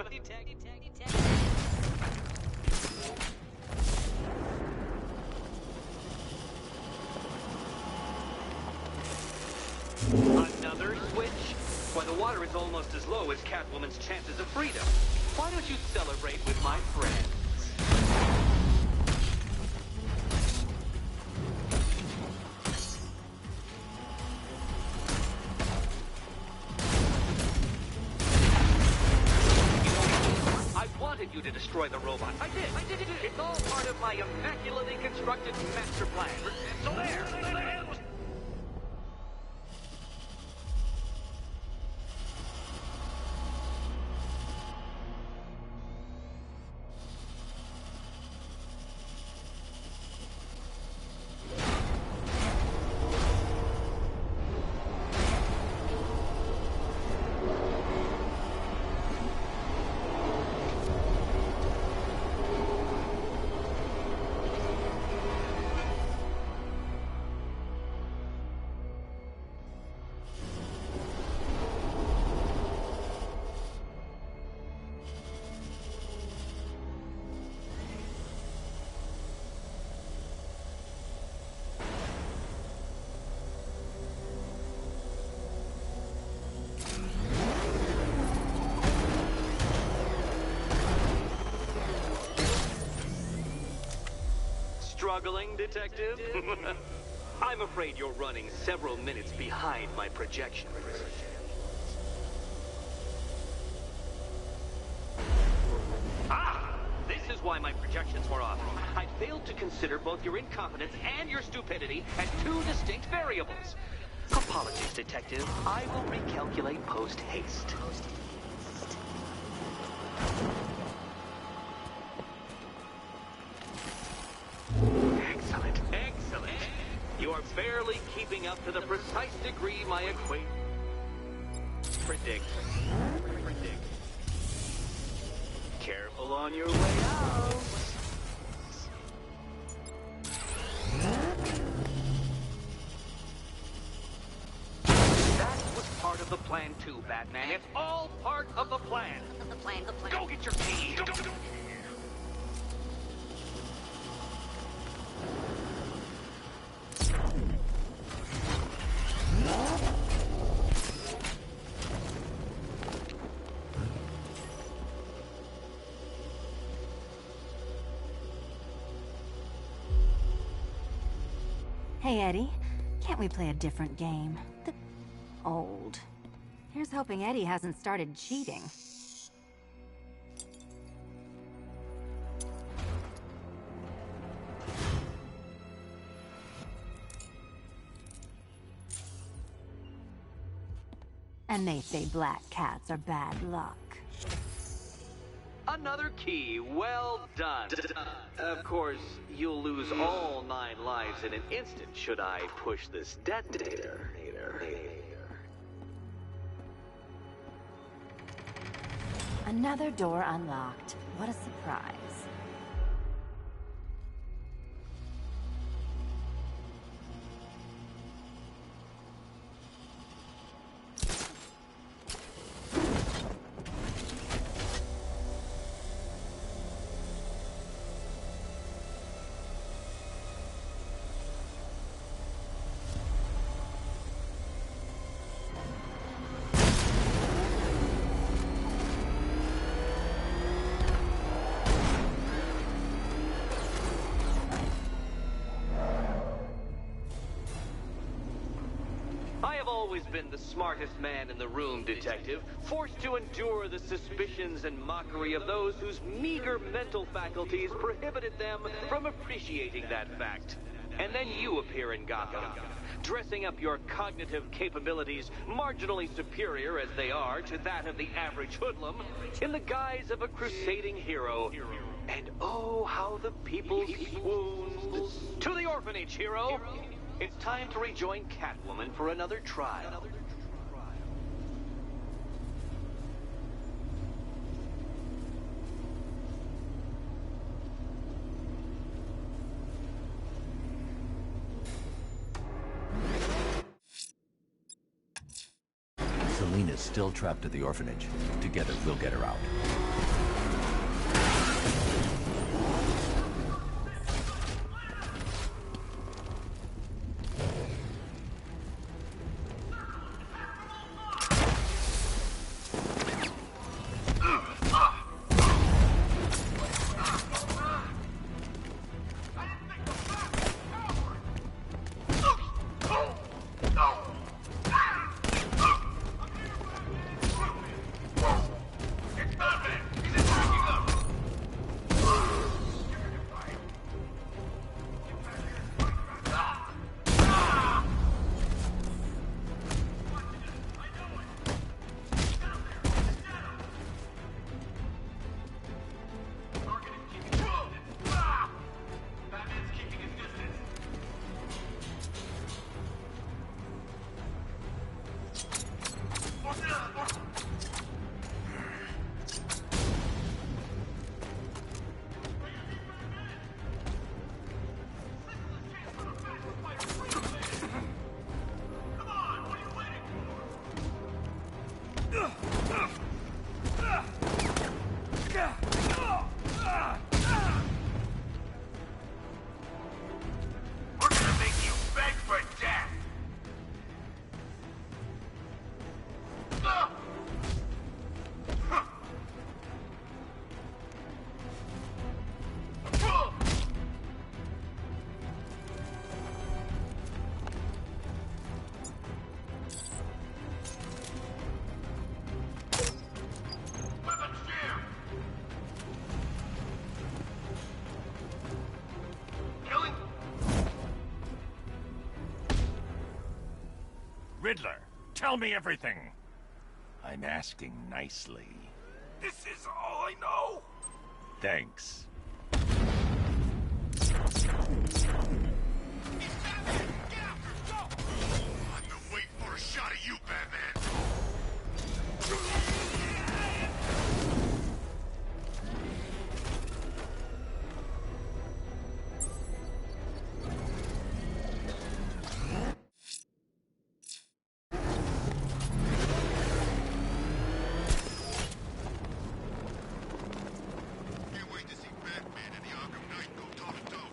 Another switch? Why, the water is almost as low as Catwoman's chances of freedom. Why don't you celebrate with my friends? You to destroy the robot. I did. It's all part of my immaculately constructed master plan. So there. Struggling, Detective? I'm afraid you're running several minutes behind my projections. Ah! This is why my projections were off. I failed to consider both your incompetence and your stupidity as two distinct variables. Apologies, Detective. I will recalculate post-haste. Excellent, excellent. You are barely keeping up to the precise degree my equation predicts. Careful on your way out. That was part of the plan too, Batman. It's all part of the plan. The plan. Go get your key. Go. Hey, Eddie. Can't we play a different game? Old. Here's hoping Eddie hasn't started cheating. And they say black cats are bad luck. Another key. Well done. Of course, you'll lose all 9 lives in an instant should I push this detonator. Another door unlocked. What a surprise. Always been the smartest man in the room, Detective, forced to endure the suspicions and mockery of those whose meager mental faculties prohibited them from appreciating that fact. And then you appear in Gotham, dressing up your cognitive capabilities marginally superior as they are to that of the average hoodlum, in the guise of a crusading hero. And oh, how the people swooned. To the orphanage, hero! It's time to rejoin Catwoman for another trial. Selena's still trapped at the orphanage. Together, we'll get her out. Riddler, tell me everything. I'm asking nicely. This is all I know. Thanks. I've been waiting for a shot of you, Batman. Can't wait to see Batman and the Arkham Knight go toe-to-toe.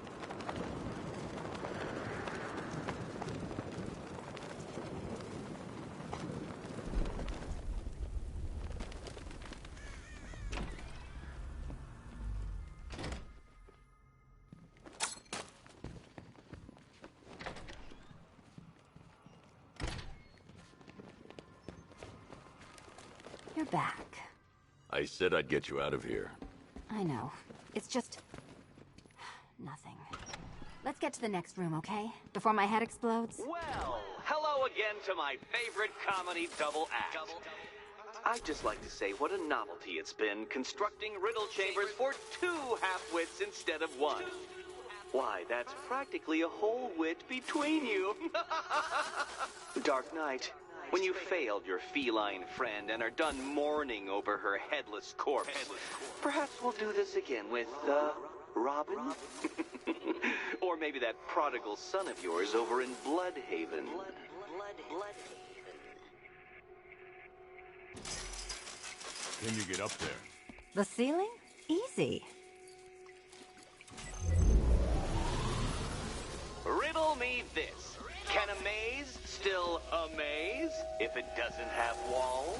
You're back. I said I'd get you out of here. I know. It's just... nothing. Let's get to the next room, okay? Before my head explodes. Well, hello again to my favorite comedy double act. I'd just like to say what a novelty it's been constructing riddle chambers for 2 half-wits instead of 1. Why, that's practically a whole wit between you. Dark Knight, when you failed your feline friend and are done mourning over her headless corpse, perhaps we'll do this again with, Robin? Or maybe that prodigal son of yours over in Bloodhaven. Can you get up there? The ceiling? Easy. Riddle me this. Can a maze still amaze if it doesn't have walls?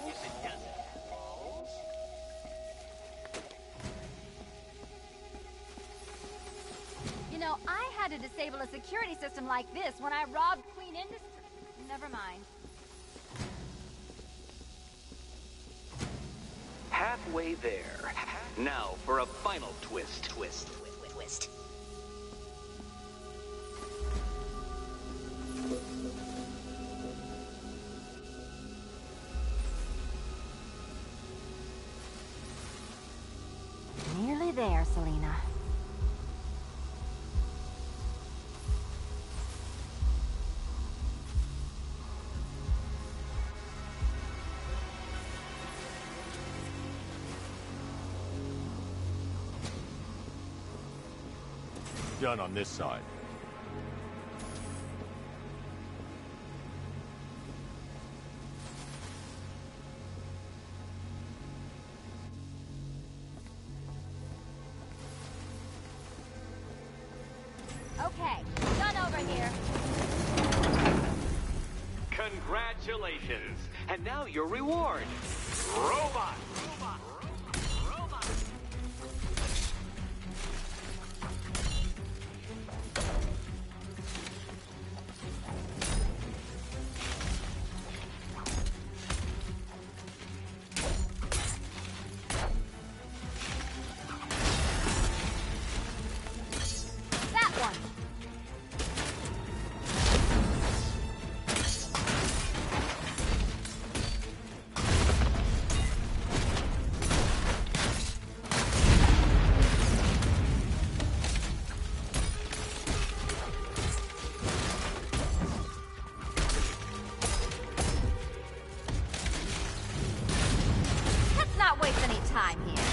You know, I had to disable a security system like this when I robbed Queen Industries. Never mind. Halfway there. Now for a final twist. Twist. Nearly there, Selena. Done on this side. Okay, done over here. Congratulations. And now your reward. Robot. That one. Let's not waste any time here.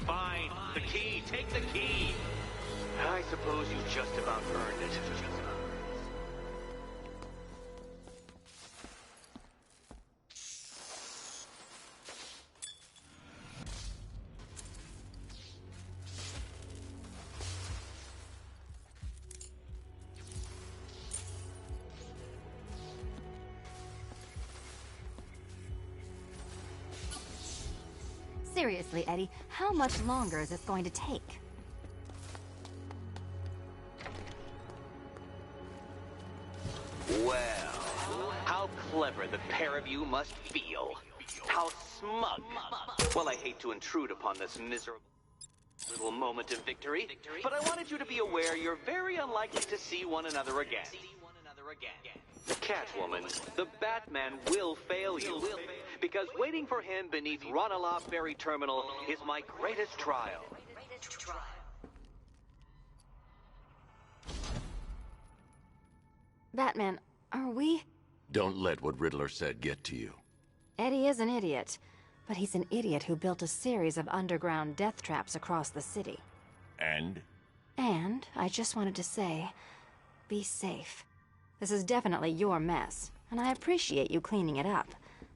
Fine. The key. Take the key. I suppose you just about earned it. Seriously, Eddie, how much longer is this going to take? Well, how clever the pair of you must feel. How smug. Well, I hate to intrude upon this miserable... little moment of victory, but I wanted you to be aware you're very unlikely to see one another again. Catwoman, the Batman will fail you, because waiting for him beneath Ranelagh Ferry Terminal is my greatest trial. Batman, are we? Don't let what Riddler said get to you. Eddie is an idiot, but he's an idiot who built a series of underground death traps across the city. And? And I just wanted to say, be safe. This is definitely your mess, and I appreciate you cleaning it up,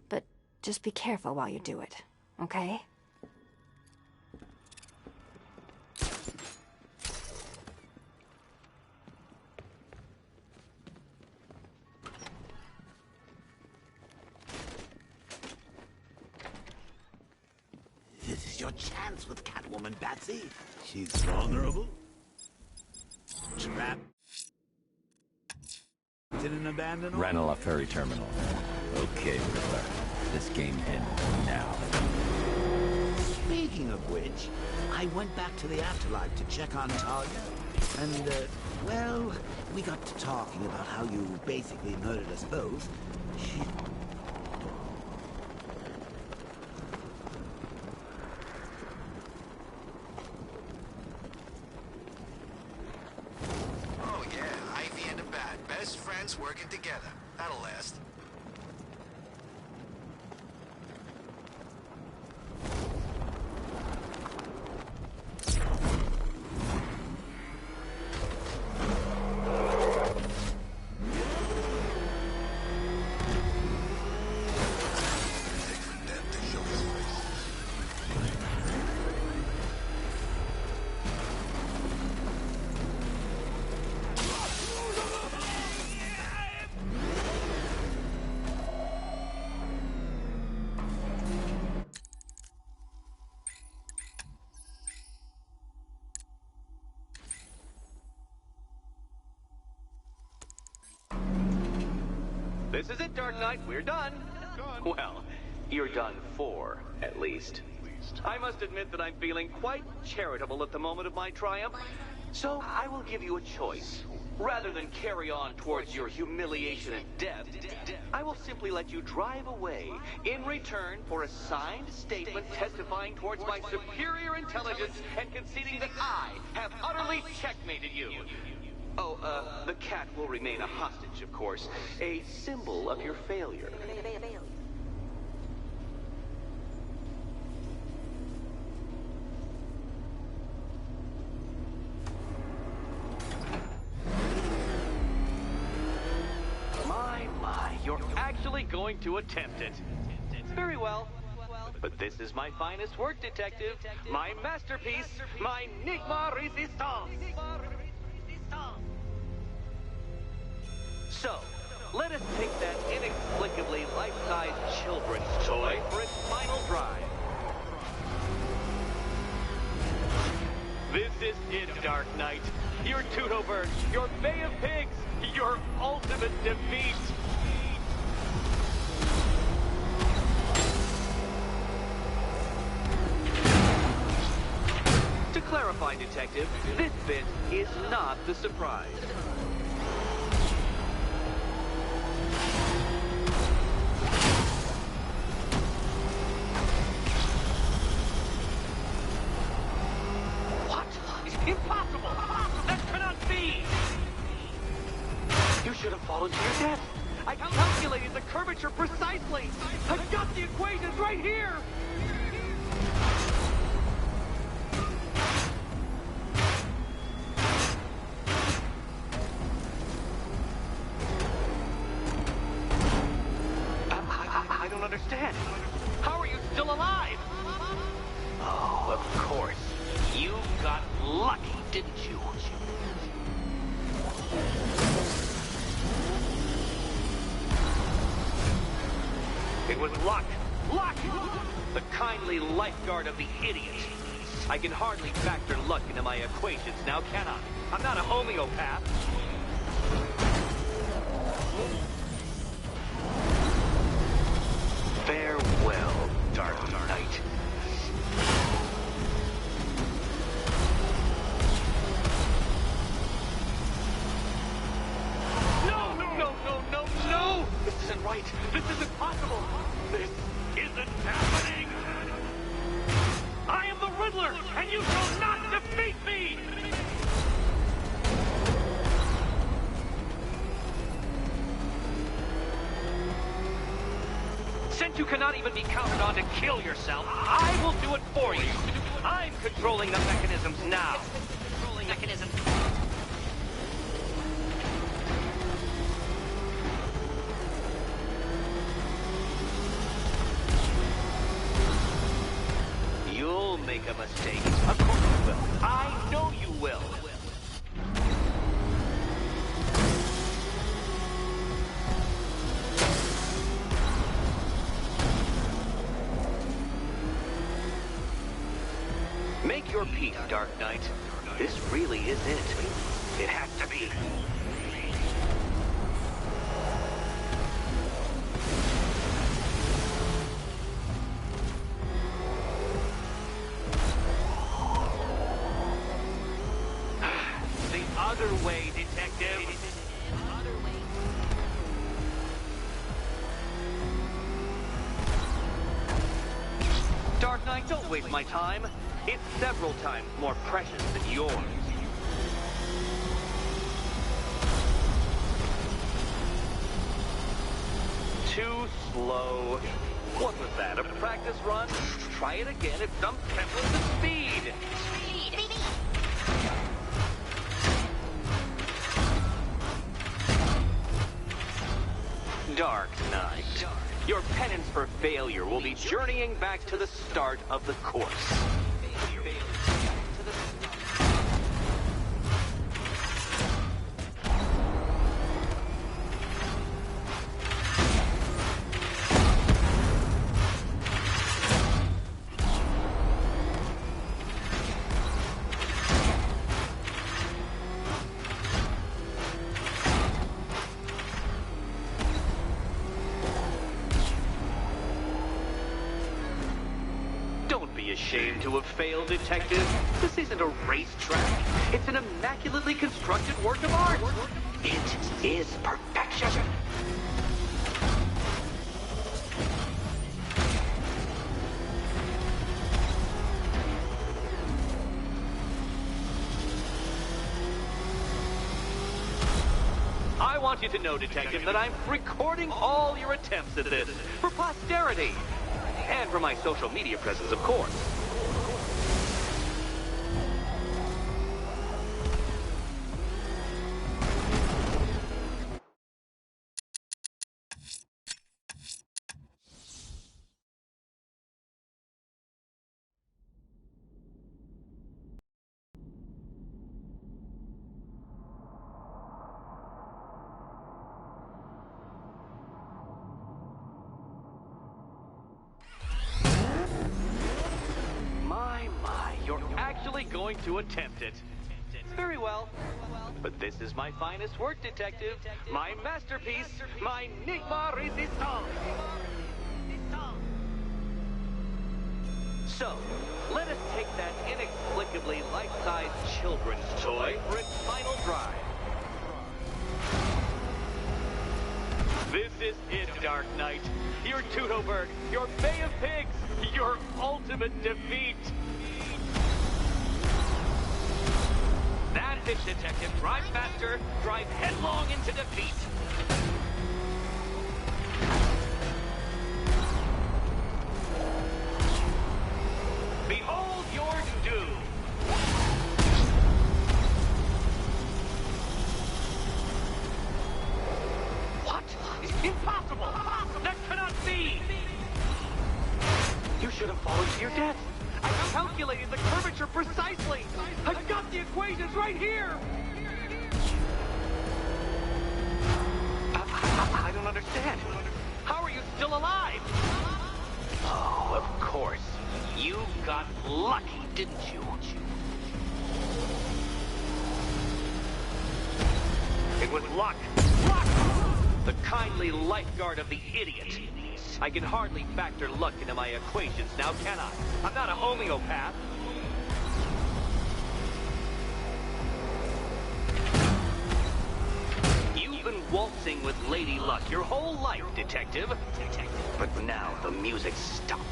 but just be careful while you do it, okay? This is your chance with Catwoman, Batsy. She's vulnerable. Trapped in an abandoned... Ranelagh Ferry Terminal. Okay, Riddler. This game ends now. Speaking of which, I went back to the afterlife to check on Talia. And, well, we got to talking about how you basically murdered us both. She... Oh yeah, Ivy and the Bat. Best friends working together. That'll last. This is it, Dark Knight. We're done. Well, you're done for, at least. I must admit that I'm feeling quite charitable at the moment of my triumph. So I will give you a choice. Rather than carry on towards your humiliation and death, I will simply let you drive away in return for a signed statement testifying towards my superior intelligence and conceding that I have utterly checkmated you. Oh, the cat will remain a hostage, of course. A symbol of your failure. My, you're actually going to attempt it. Very well. But this is my finest work, Detective. My masterpiece, my Enigma Resistance. So, let us take that inexplicably life-size children's toy for its final drive. This is it, Dark Knight. Your Tudoverse, your Bay of Pigs, your ultimate defeat. To clarify, Detective, this bit is not the surprise. Impossible! That cannot be! You should have fallen to your death. I calculated the curvature precisely. I've got the equations right here! I don't understand. How are you still alive? Oh, of course. You got lucky, didn't you? It was luck! Luck! The kindly lifeguard of the idiot. I can hardly factor luck into my equations now, can I? I'm not a homeopath. Farewell, Dark Knight. cannot even be counted on to kill yourself. I will do it for you. I'm controlling the mechanisms now. Controlling mechanisms. You'll make a mistake. Of course you will. I know you will. Make your peace, Dark Knight. This really is it. It has to be. The other way, Detective. Dark Knight, don't waste my time. It's several times more precious than yours. Too slow. What was that, a practice run? Try it again at some semblance of speed. Dark Knight. Your penance for failure will be journeying back to the start of the course. Ashamed to have failed, Detective. This isn't a racetrack. It's an immaculately constructed work of art. It is perfection. I want you to know, Detective, that I'm recording all your attempts at this for posterity. And for my social media presence, of course. You're actually going to attempt it. Very well. But this is my finest work, Detective. My masterpiece, my Enigma Resistance. So, let us take that inexplicably life-size children's toy for its final drive. This is it, Dark Knight. Your Teutoburg, your Bay of Pigs, your ultimate defeat. That's it, Detective. Drive faster, drive headlong into defeat. Behold your doom. What? Impossible! That cannot be! You should have fallen to your death. I calculated the curvature precisely. I've got the equations right here. I don't understand. How are you still alive? Oh, of course. You got lucky, didn't you? It was luck. Luck! The kindly lifeguard of the idiot. I can hardly factor luck into my equations now, can I? I'm not a homeopath. You've been waltzing with Lady Luck your whole life, Detective. But now the music stops.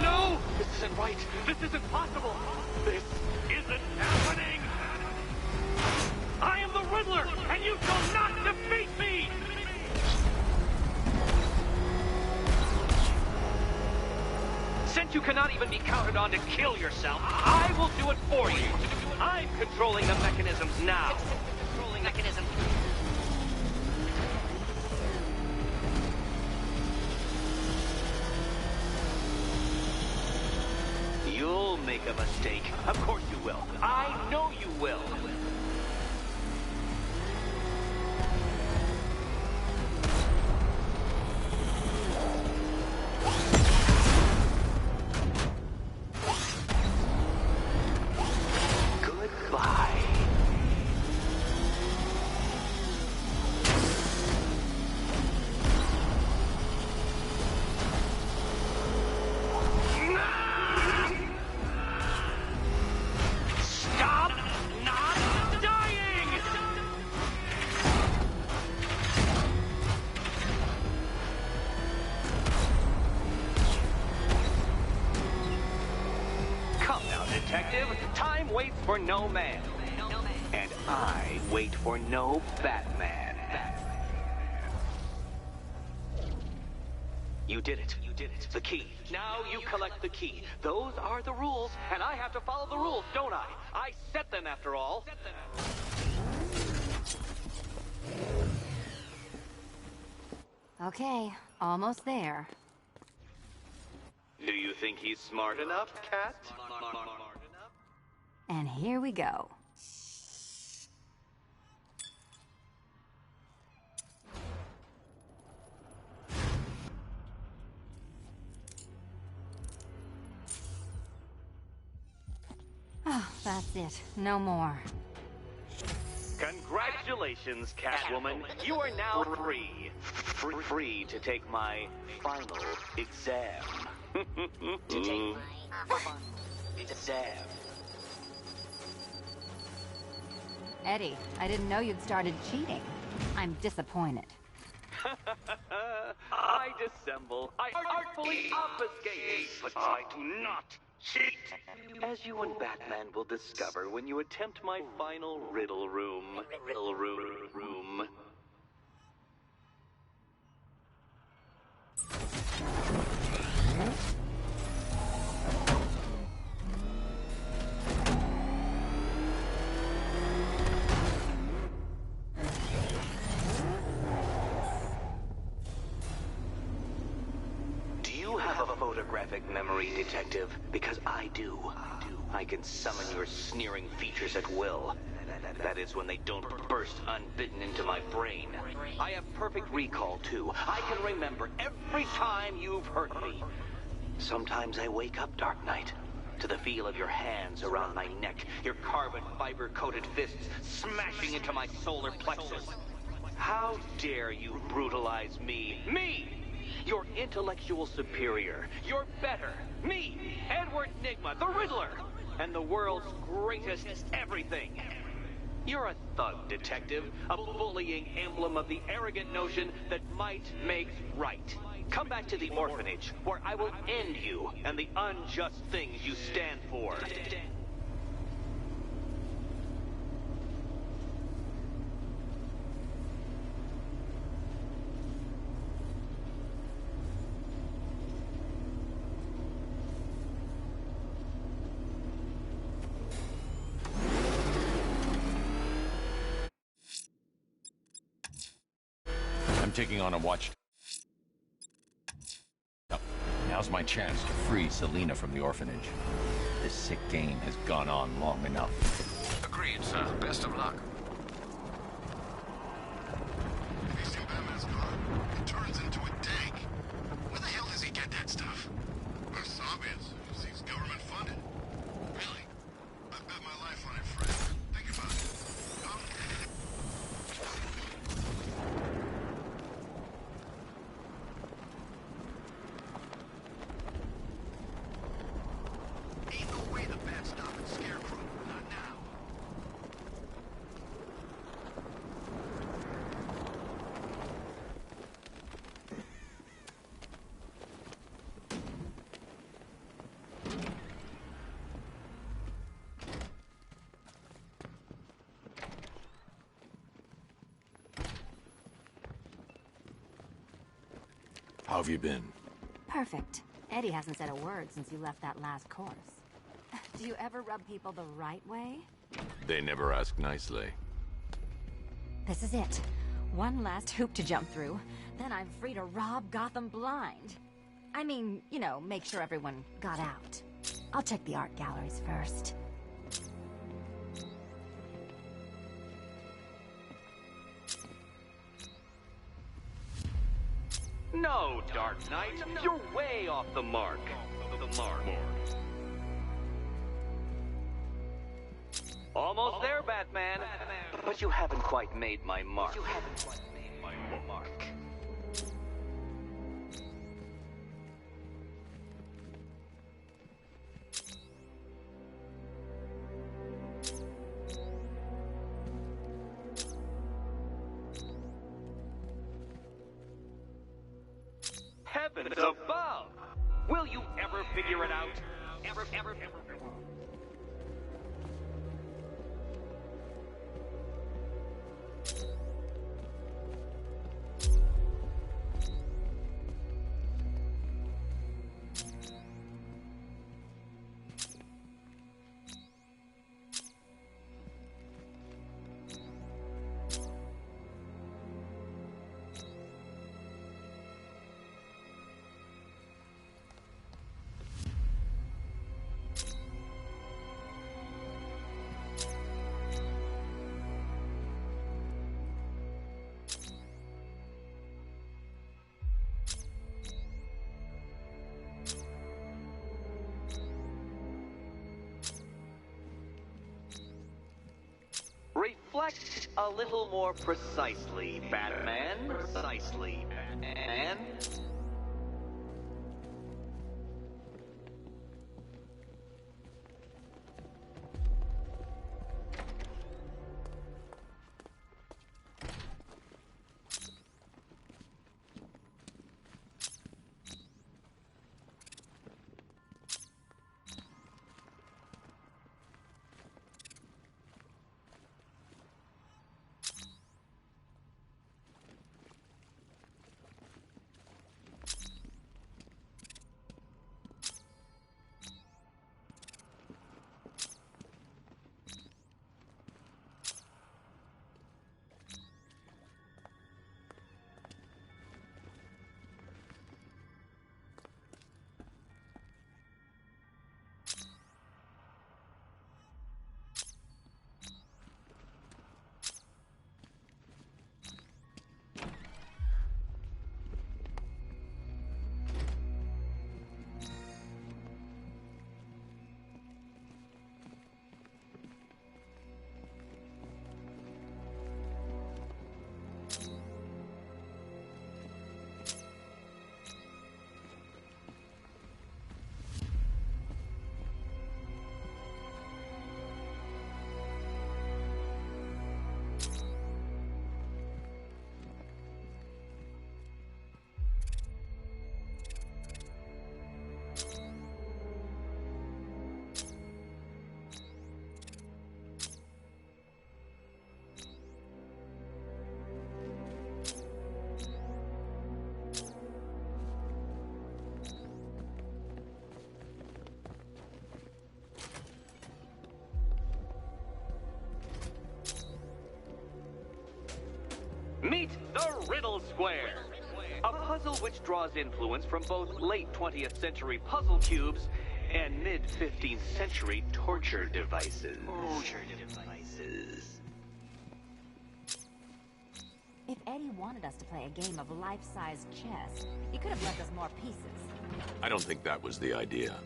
No! This isn't right. This isn't possible. isn't happening! I am the Riddler, and you shall not defeat me! Since you cannot even be counted on to kill yourself, I will do it for you. I'm controlling the mechanisms now. Controlling mechanism. You'll make a mistake. Of course you will. I know you will. Goodbye. Stop not dying! Come now, detective. Time waits for no man. And I wait for no Batman. You did it. You did it. The key. Now you collect the key. Those are the rules, and I have to follow the rules, don't I? I set them after all. Okay, almost there. Do you think he's smart enough, Cat? And here we go. Oh, that's it. No more. Congratulations, Catwoman. You are now free. Free to take my final exam. To take my exam. Eddie, I didn't know you'd started cheating. I'm disappointed. I dissemble. I artfully obfuscate. But I do not cheat. As you and Batman will discover when you attempt my final riddle room. Riddle room. Do you have a photographic memory, Detective? Because I do. I can summon your sneering features at will. That is when they don't burst unbidden into my brain. I have perfect recall, too. I can remember every time you've hurt me. Sometimes I wake up, Dark Knight, to the feel of your hands around my neck, your carbon fiber-coated fists smashing into my solar plexus. How dare you brutalize me? Me! Your intellectual superior. You're better. Me, Edward Nygma, the Riddler, and the world's greatest everything. You're a thug, Detective, a bullying emblem of the arrogant notion that might makes right. Come back to the orphanage, where I will end you and the unjust things you stand for. I'm taking on a watch. Now's my chance to free Selina from the orphanage. This sick game has gone on long enough. Agreed, sir. Best of luck. Have you seen Batman's car? It turns into a tank. Where the hell does he get that stuff? It's obvious. He's government funded. Really? I bet my life on it, friend. Think about it. Ain't no way the Bat's stopping Scarecrow. Not now. How have you been? Perfect. Eddie hasn't said a word since you left that last course. Do you ever rub people the right way? They never ask nicely. This is it. One last hoop to jump through. Then I'm free to rob Gotham blind. I mean, you know, make sure everyone got out. I'll check the art galleries first. No, Dark Knight, you're way off the mark. Almost there, Batman. But you haven't quite made my mark. Heavens above! Will you ever figure it out? Ever. Reflect a little more precisely, Batman. Precisely, Batman. Meet the Riddle Square, a puzzle which draws influence from both late 20th century puzzle cubes and mid-15th century torture devices. If Eddie wanted us to play a game of life-size chess, he could have left us more pieces. I don't think that was the idea.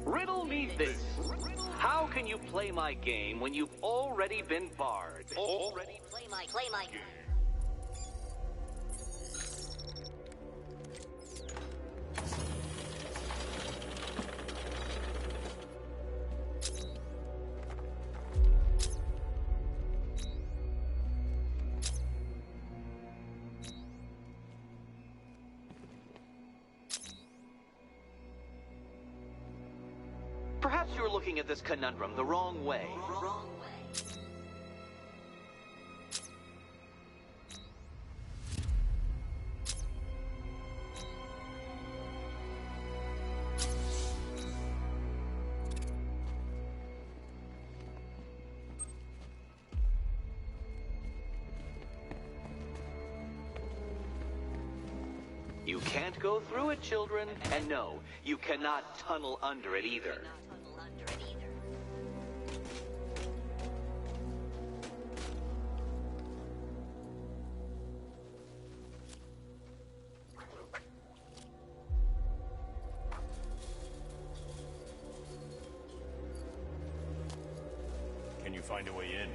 Riddle me this. How can you play my game when you've already been barred? Play my game. Perhaps you're looking at this conundrum the wrong way. You can't go through it, children. And no, you cannot tunnel under it either. Can you find a way in?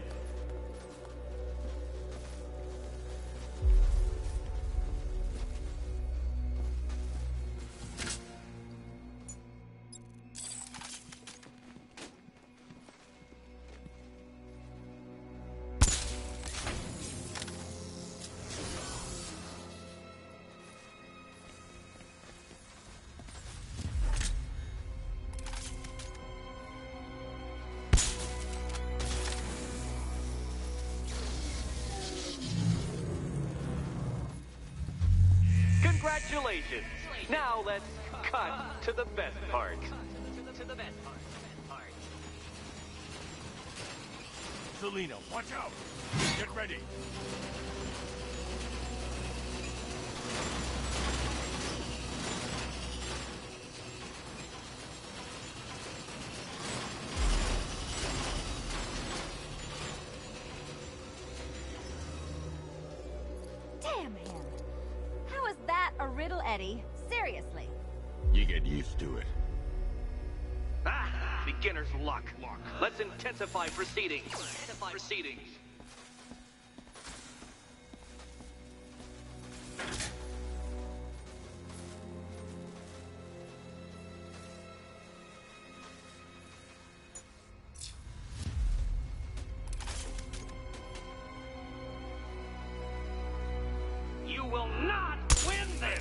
Congratulations! Now let's cut to the best part. Selena, watch out! Get ready! Damn him. How is that a riddle, Eddie? Seriously. You get used to it. Ah! Beginner's luck. Let's intensify proceedings. You will not win this!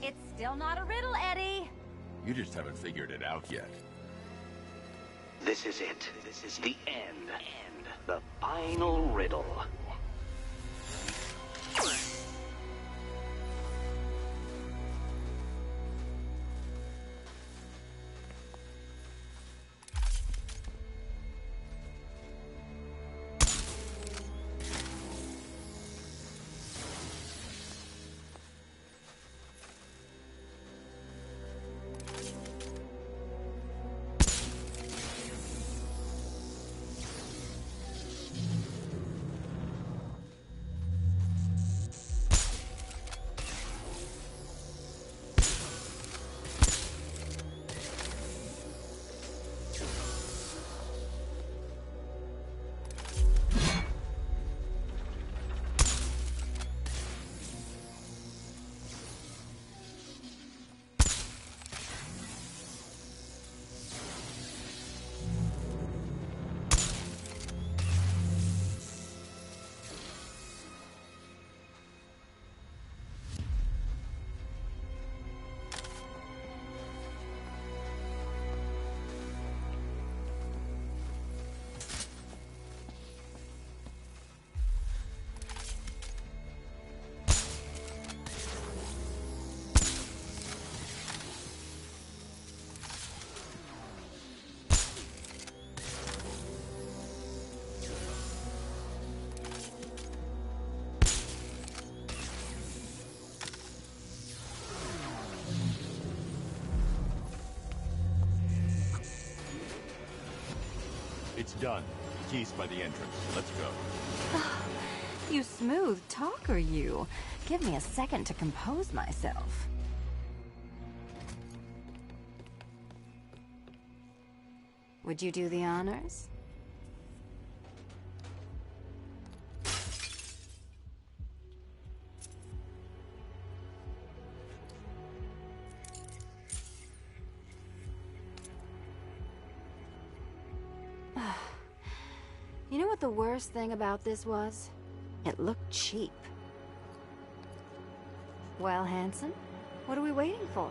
It's still not a riddle, Eddie. You just haven't figured it out yet. This is it. This is the end. The final riddle. It's done. Keys by the entrance. Let's go. You smooth talker, you. Give me a second to compose myself. Would you do the honors? You know what the worst thing about this was? It looked cheap. Well, Hanson, what are we waiting for?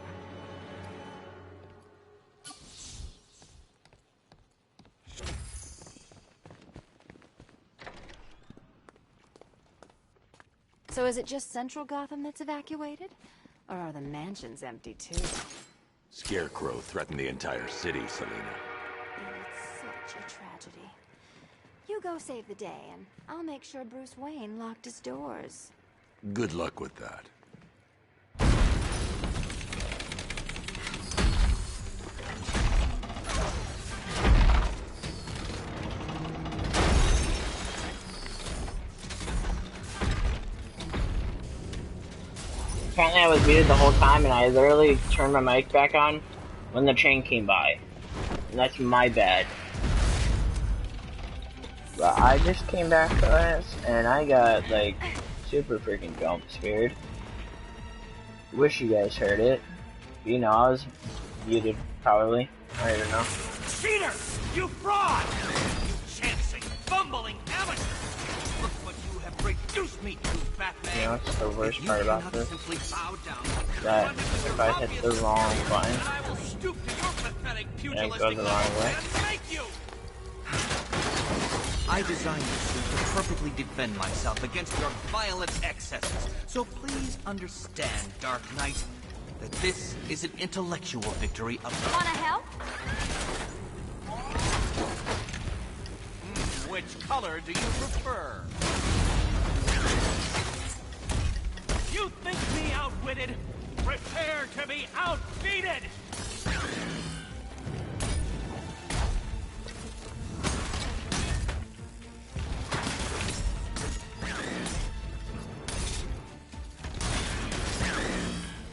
So is it just Central Gotham that's evacuated? Or are the mansions empty too? Scarecrow threatened the entire city, Selina. It's such a tragedy. You go save the day, and I'll make sure Bruce Wayne locked his doors. Good luck with that. Apparently I was muted the whole time, and I literally turned my mic back on when the train came by. And that's my bad. But I just came back to this, and I got, like, super freaking jump scared. Wish you guys heard it. You know, I was muted, probably. I don't even know. Cheater! You fraud! You chancing, fumbling amateur! Look what you have reduced me to, Batman! You know, it's the worst part about this. That if I hit the wrong button, and it goes the wrong way. I designed this suit to perfectly defend myself against your violent excesses. So please understand, Dark Knight, that this is an intellectual victory of... Wanna help? Which color do you prefer? You think me outwitted? Prepare to be outbeated!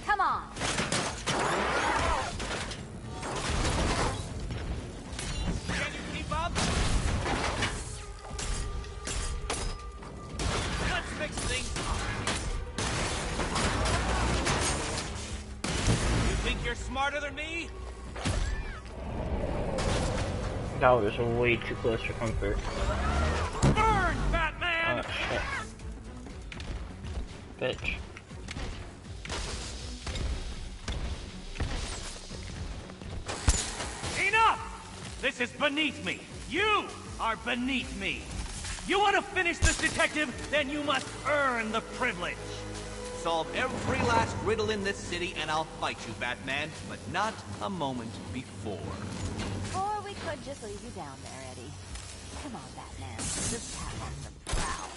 Come on! Can you keep up? Let's fix things up. You think you're smarter than me? That was way too close for comfort. Burn, Batman! Oh, shit. Bitch. Enough! This is beneath me. You are beneath me. You want to finish this, detective? Then you must earn the privilege. Solve every last riddle in this city and I'll fight you, Batman, but not a moment before. Or we could just leave you down there, Eddie. Come on, Batman. Just tap on the prowl.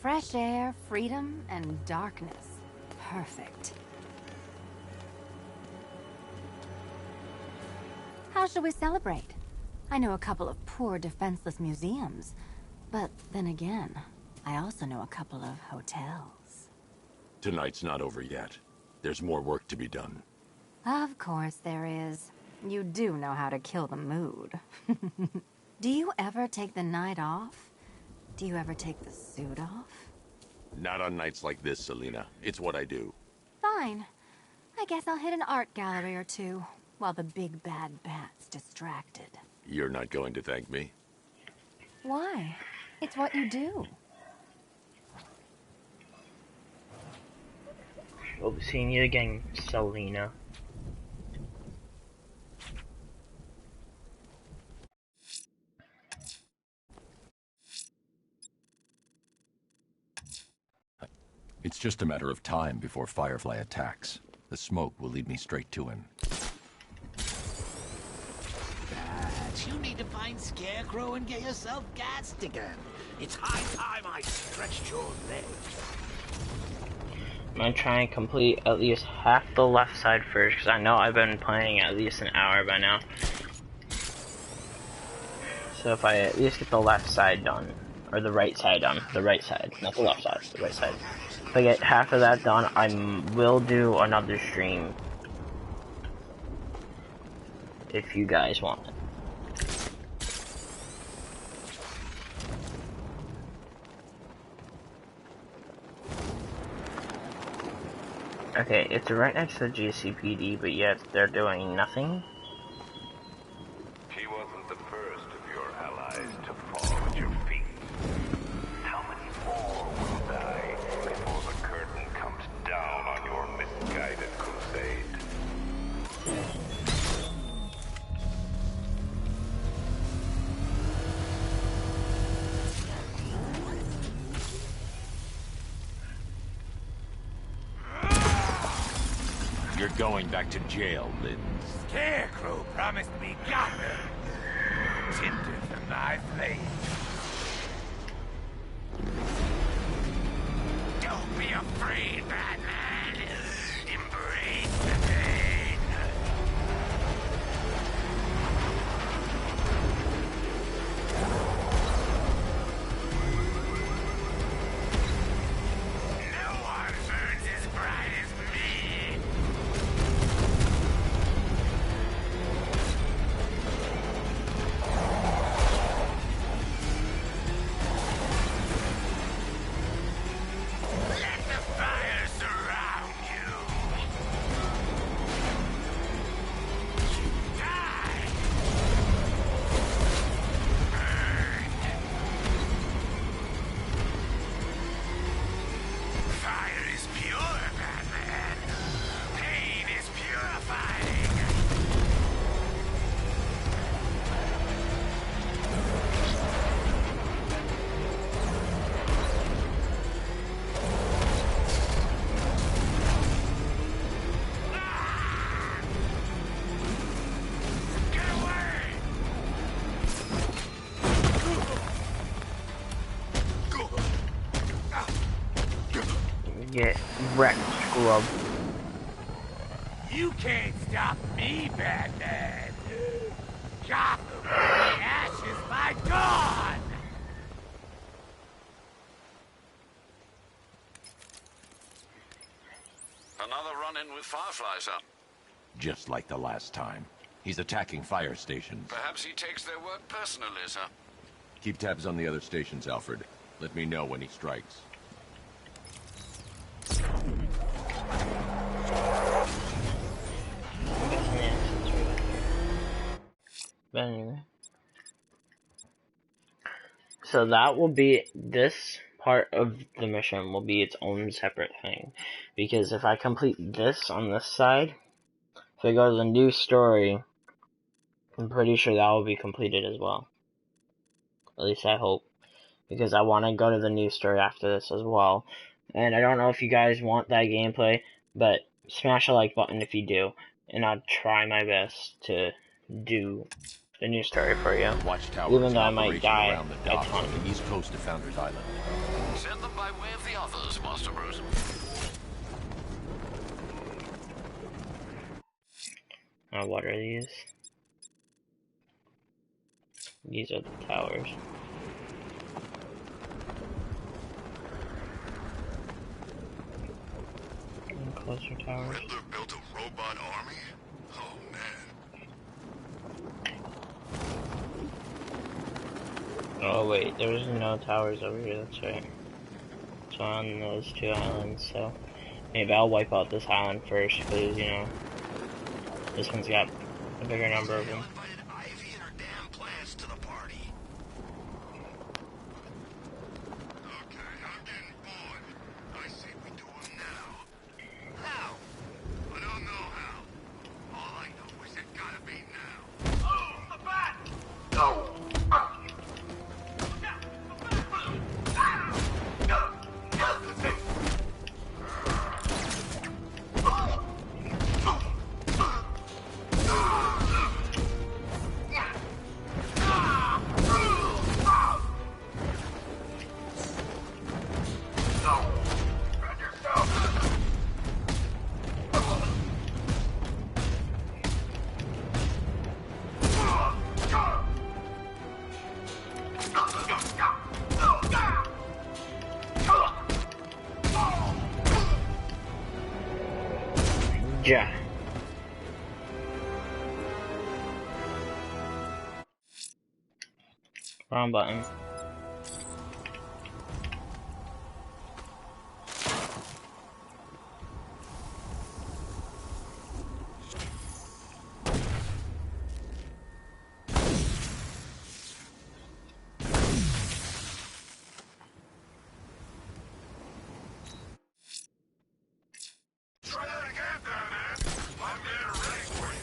Fresh air, freedom, and darkness. Perfect. How shall we celebrate? I know a couple of poor, defenseless museums. But then again, I also know a couple of hotels. Tonight's not over yet. There's more work to be done. Of course there is. You do know how to kill the mood. Do you ever take the night off? Do you ever take the suit off? Not on nights like this, Selina. It's what I do. Fine. I guess I'll hit an art gallery or two, while the big bad bat's distracted. You're not going to thank me? Why? It's what you do. We'll be seeing you again, Selina. It's just a matter of time before Firefly attacks. The smoke will lead me straight to him. That's you need to find Scarecrow and get yourself gassed again. It's high time I stretched your legs. I'm gonna try and complete at least half the left side first, because I know I've been playing at least an hour by now. So if I at least get the left side done, or the right side done, the right side, not the left side, the right side. If I get half of that done, I will do another stream. If you guys want it. Okay, it's right next to the GCPD, but yet they're doing nothing. She wasn't the first of your allies to fall at your feet. How many more will die before the curtain comes down on your misguided crusade? You're going back to jail, Lynn. Scarecrow promised me Gotham. Tinder from my flame. Don't be afraid, Batman. Embrace the pain. No one burns as bright as me. Let the fire surround you. Die. Burned. Fire is pure, Batman. Pain is purifying. Get away! Get wrecked, scrub. You can't stop me, Batman. Gotham will be ashes by dawn. Another run-in with Fireflies, huh? Just like the last time. He's attacking fire stations. Perhaps he takes their work personally, sir. Keep tabs on the other stations, Alfred. Let me know when he strikes. But anyway. So that will be, this part of the mission will be its own separate thing. Because if I complete this on this side, if I go to the new story, I'm pretty sure that will be completed as well. At least I hope. Because I want to go to the new story after this as well. And I don't know if you guys want that gameplay, but smash a like button if you do. And I'll try my best to do the new story for you. Watchtower Even is though in I might operation die around the a docks ton. on the east coast of Founders Island. Send them by way of the others, Master Bruce. What are these? These are the towers. And closer towers. Riddler built a robot army? Oh, man. Oh wait, there's no towers over here, that's right. It's on those two islands, so maybe I'll wipe out this island first, because, you know, this one's got a bigger number of them. Ivy and her damn plans to the party. Okay, I'm getting bored. I say we do them now. How? I don't know how. All I know is it gotta be now. Oh, the bat! Go! Ja. Wrong button. Try that again, Batman. My men are ready for you.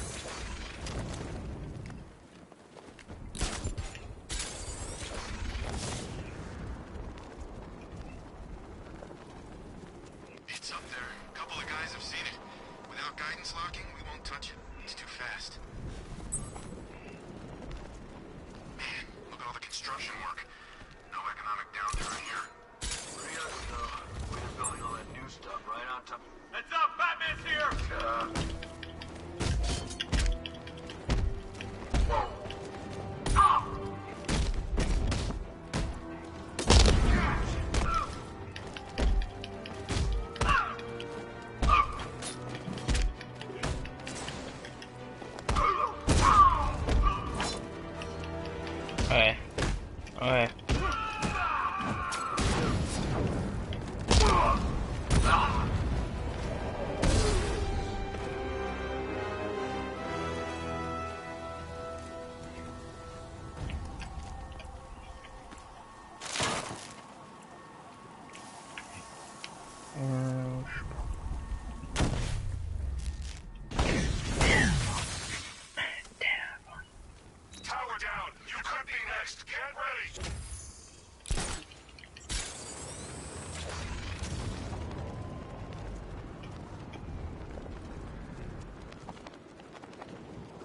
It's up there. A couple of guys have seen it. Without guidance locking, we won't touch it. It's too fast. Man, look at all the construction work. No economic downturn here. Pretty ugly, though. We're building all that new stuff right on top. Heads up, Batman's here! Okay. Okay. Tower down. You could be next. Get ready.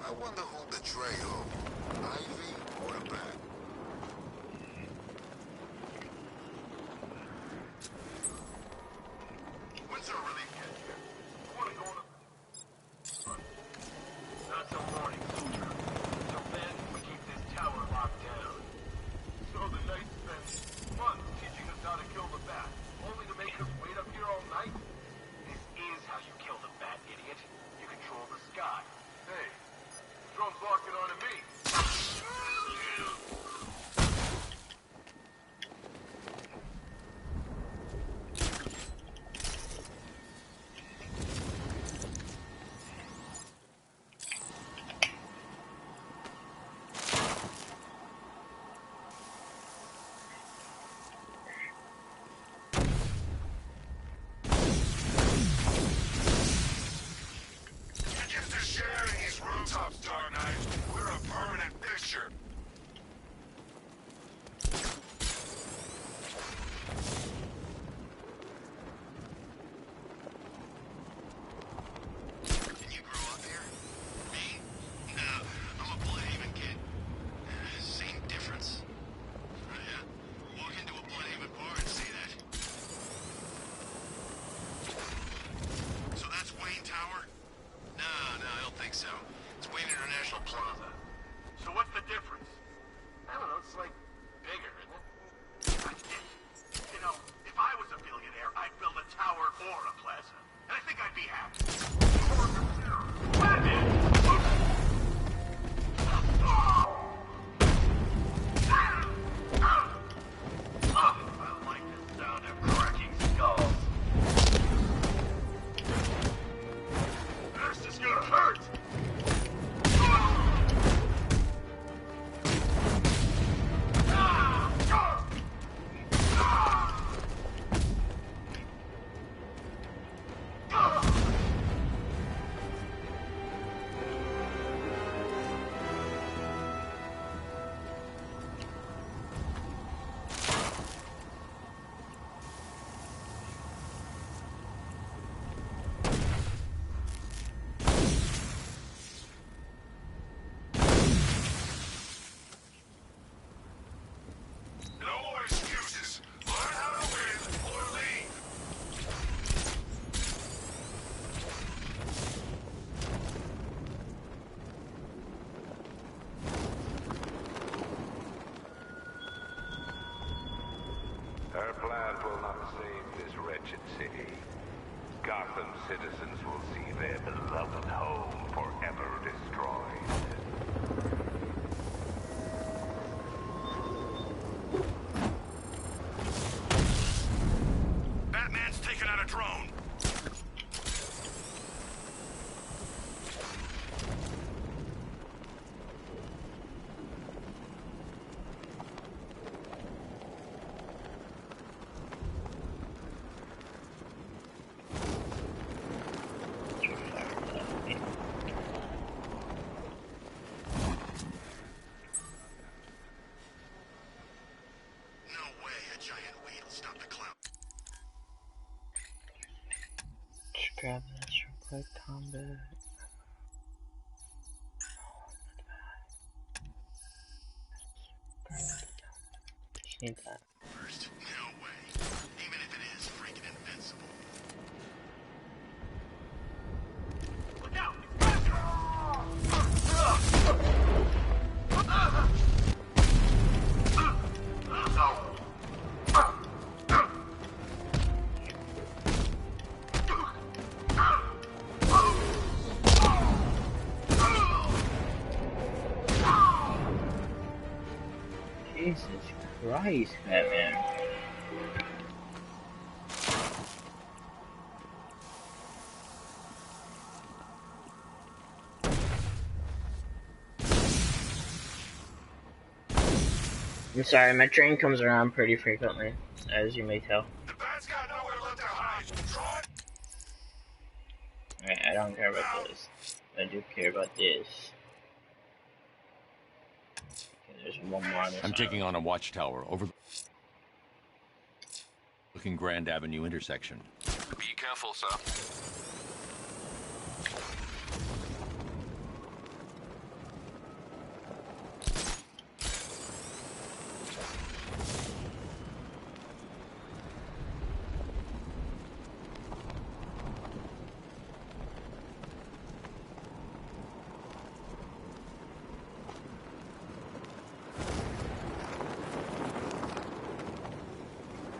I wonder who'll betray who, Ivy or the Bat. When's our relief get here? I want to go on a... Not till morning, soldier. Till then, we keep this tower locked down. So the Knights spent months teaching us how to kill the Bat, only to make us wait up here all night? This is how you kill the Bat, idiot. You control the sky. Hey, drone's locking onto me. Get used to sharing these rooftops, Dark Knight. We're a permanent fixture. Can you grow up here? Me? No, I'm a Bloodhaven kid. Same difference. Yeah. Walk into a Bloodhaven bar and see that. So that's Wayne Tower? No, I don't think so. It's Wayne International Plaza. So what's the difference? I don't know, it's like bigger, isn't it? You know, if I was a billionaire, I'd build a tower or a plaza. And I think I'd be happy. I like the sound of cracking skulls. This is gonna hurt! No more excuses. Learn how to win or leave. Her plans will not save this wretched city. Gotham citizens will see their beloved home forever destroyed. Batman's taken out a drone. Grab that short combat. Just need that. First, no way. Even if it is freaking invincible. Look out! Jesus Christ, Batman. I'm sorry, my train comes around pretty frequently, as you may tell. The bat's got nowhere left to hide. Alright, I don't care about this. I do care about this. Okay, there's one more on this I'm side. taking on a watchtower overlooking Grand Avenue intersection. Be careful, sir.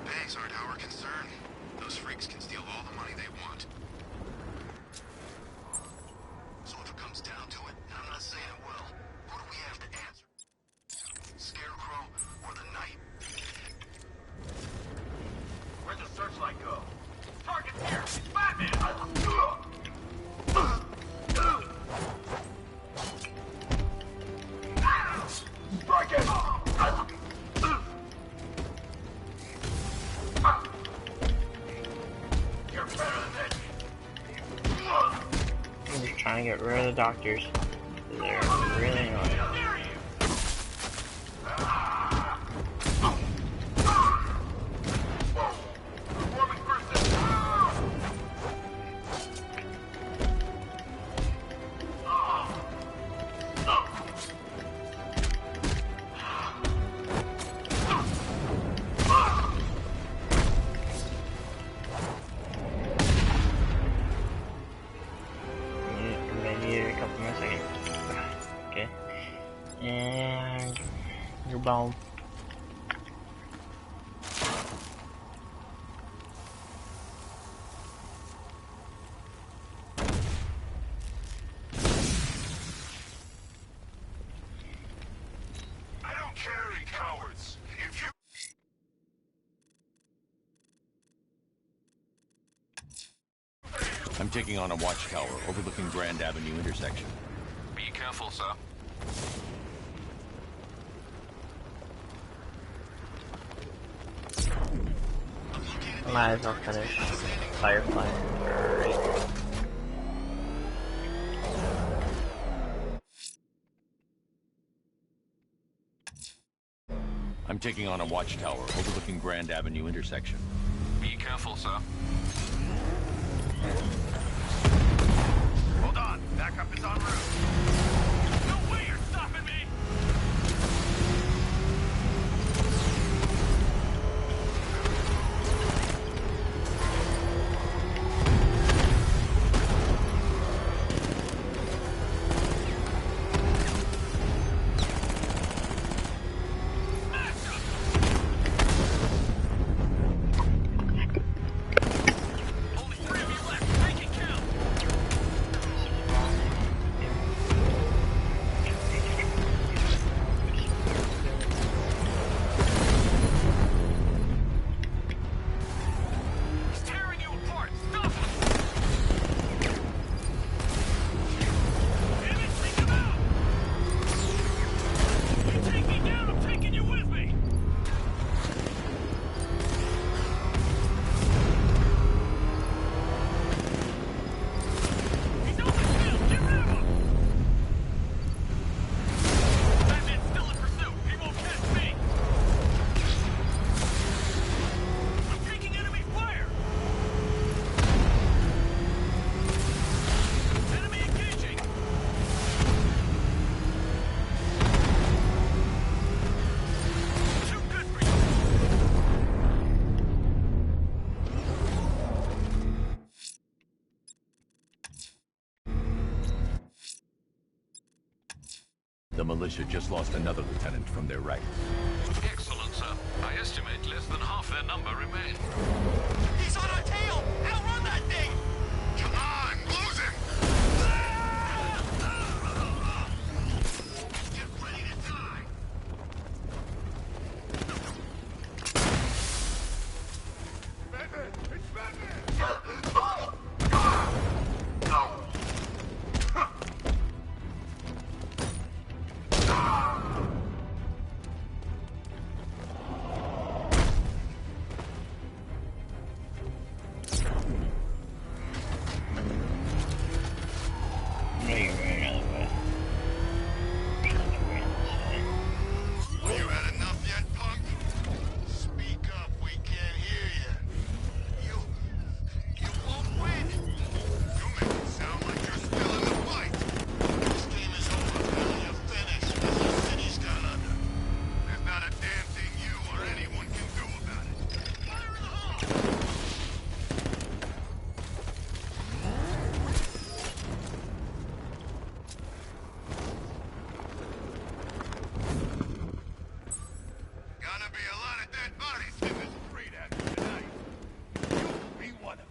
Banks aren't our concern. Those freaks can steal all the money they want. So if it comes down to it, and I'm not saying it will, who do we have to answer? Scarecrow or the Knight? Where'd the searchlight go? Target's here! It's Batman! Strike him! I'm just trying to get rid of the doctors. They're really annoying. And your bone. I don't carry cowards. If you I'm taking on a watchtower overlooking Grand Avenue intersection. Be careful, sir. Might as well finish Firefly. Right. I'm taking on a watchtower overlooking Grand Avenue intersection. Be careful, sir. hold on, backup is en route. No way you're stopping me! Only 3 of you left. The militia just lost another lieutenant from their ranks. Excellent, sir. I estimate less than half their number remain. He's on our tail! Outrun that thing! Come on, lose him! Get ready to die! Batman! It's Batman! You had enough yet, punk? Speak up, we can't hear you. You won't win. You make it sound like you're still in the fight. This game is over, pal. You're finished. The city's gone under. There's not a damn thing you or anyone can do about it. Fire in the hole! Gonna be a lot of dead bodies in this street after tonight. You'll be one of them.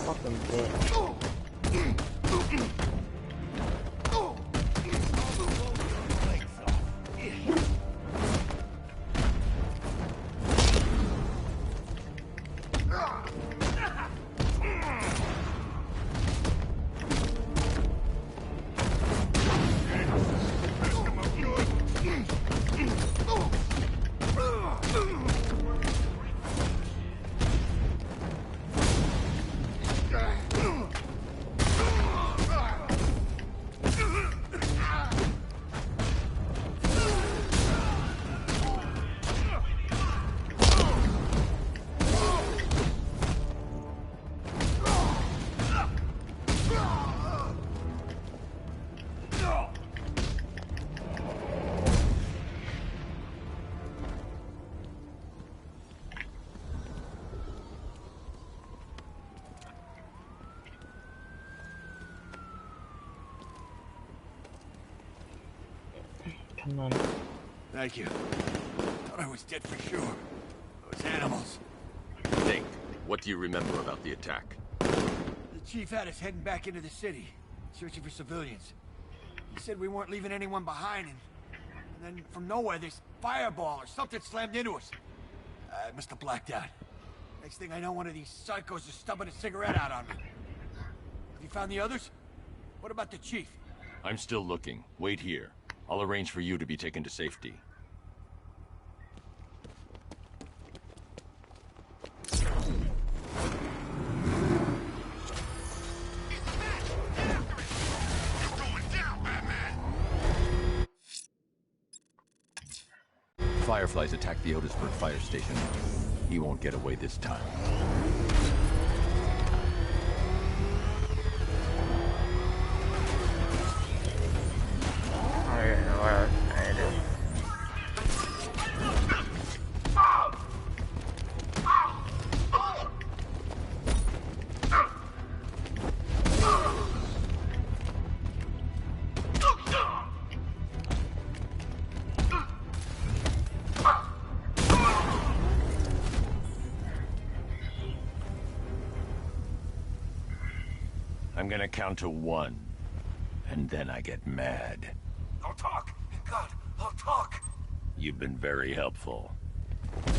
Fucking bitch. Come on. Thank you. Thought I was dead for sure. Those animals. Nate, what do you remember about the attack? The chief had us heading back into the city, searching for civilians. He said we weren't leaving anyone behind, and then from nowhere, this fireball or something slammed into us. I must have blacked out. Next thing I know, one of these psychos is stubbing a cigarette out on me. Have you found the others? What about the chief? I'm still looking. Wait here. I'll arrange for you to be taken to safety. Fireflies attacked the Otisburg fire station. He won't get away this time. I'm gonna count to 1, and then I get mad. I'll talk. God, I'll talk. You've been very helpful. I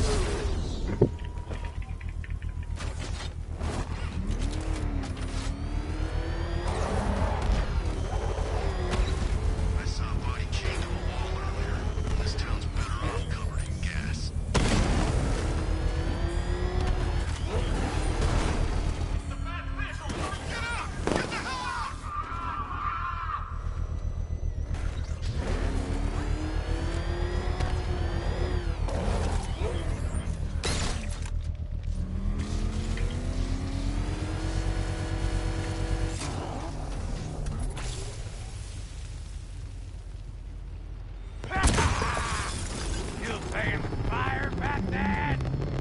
saw a body chained to a wall earlier. This town's better off covered in gas.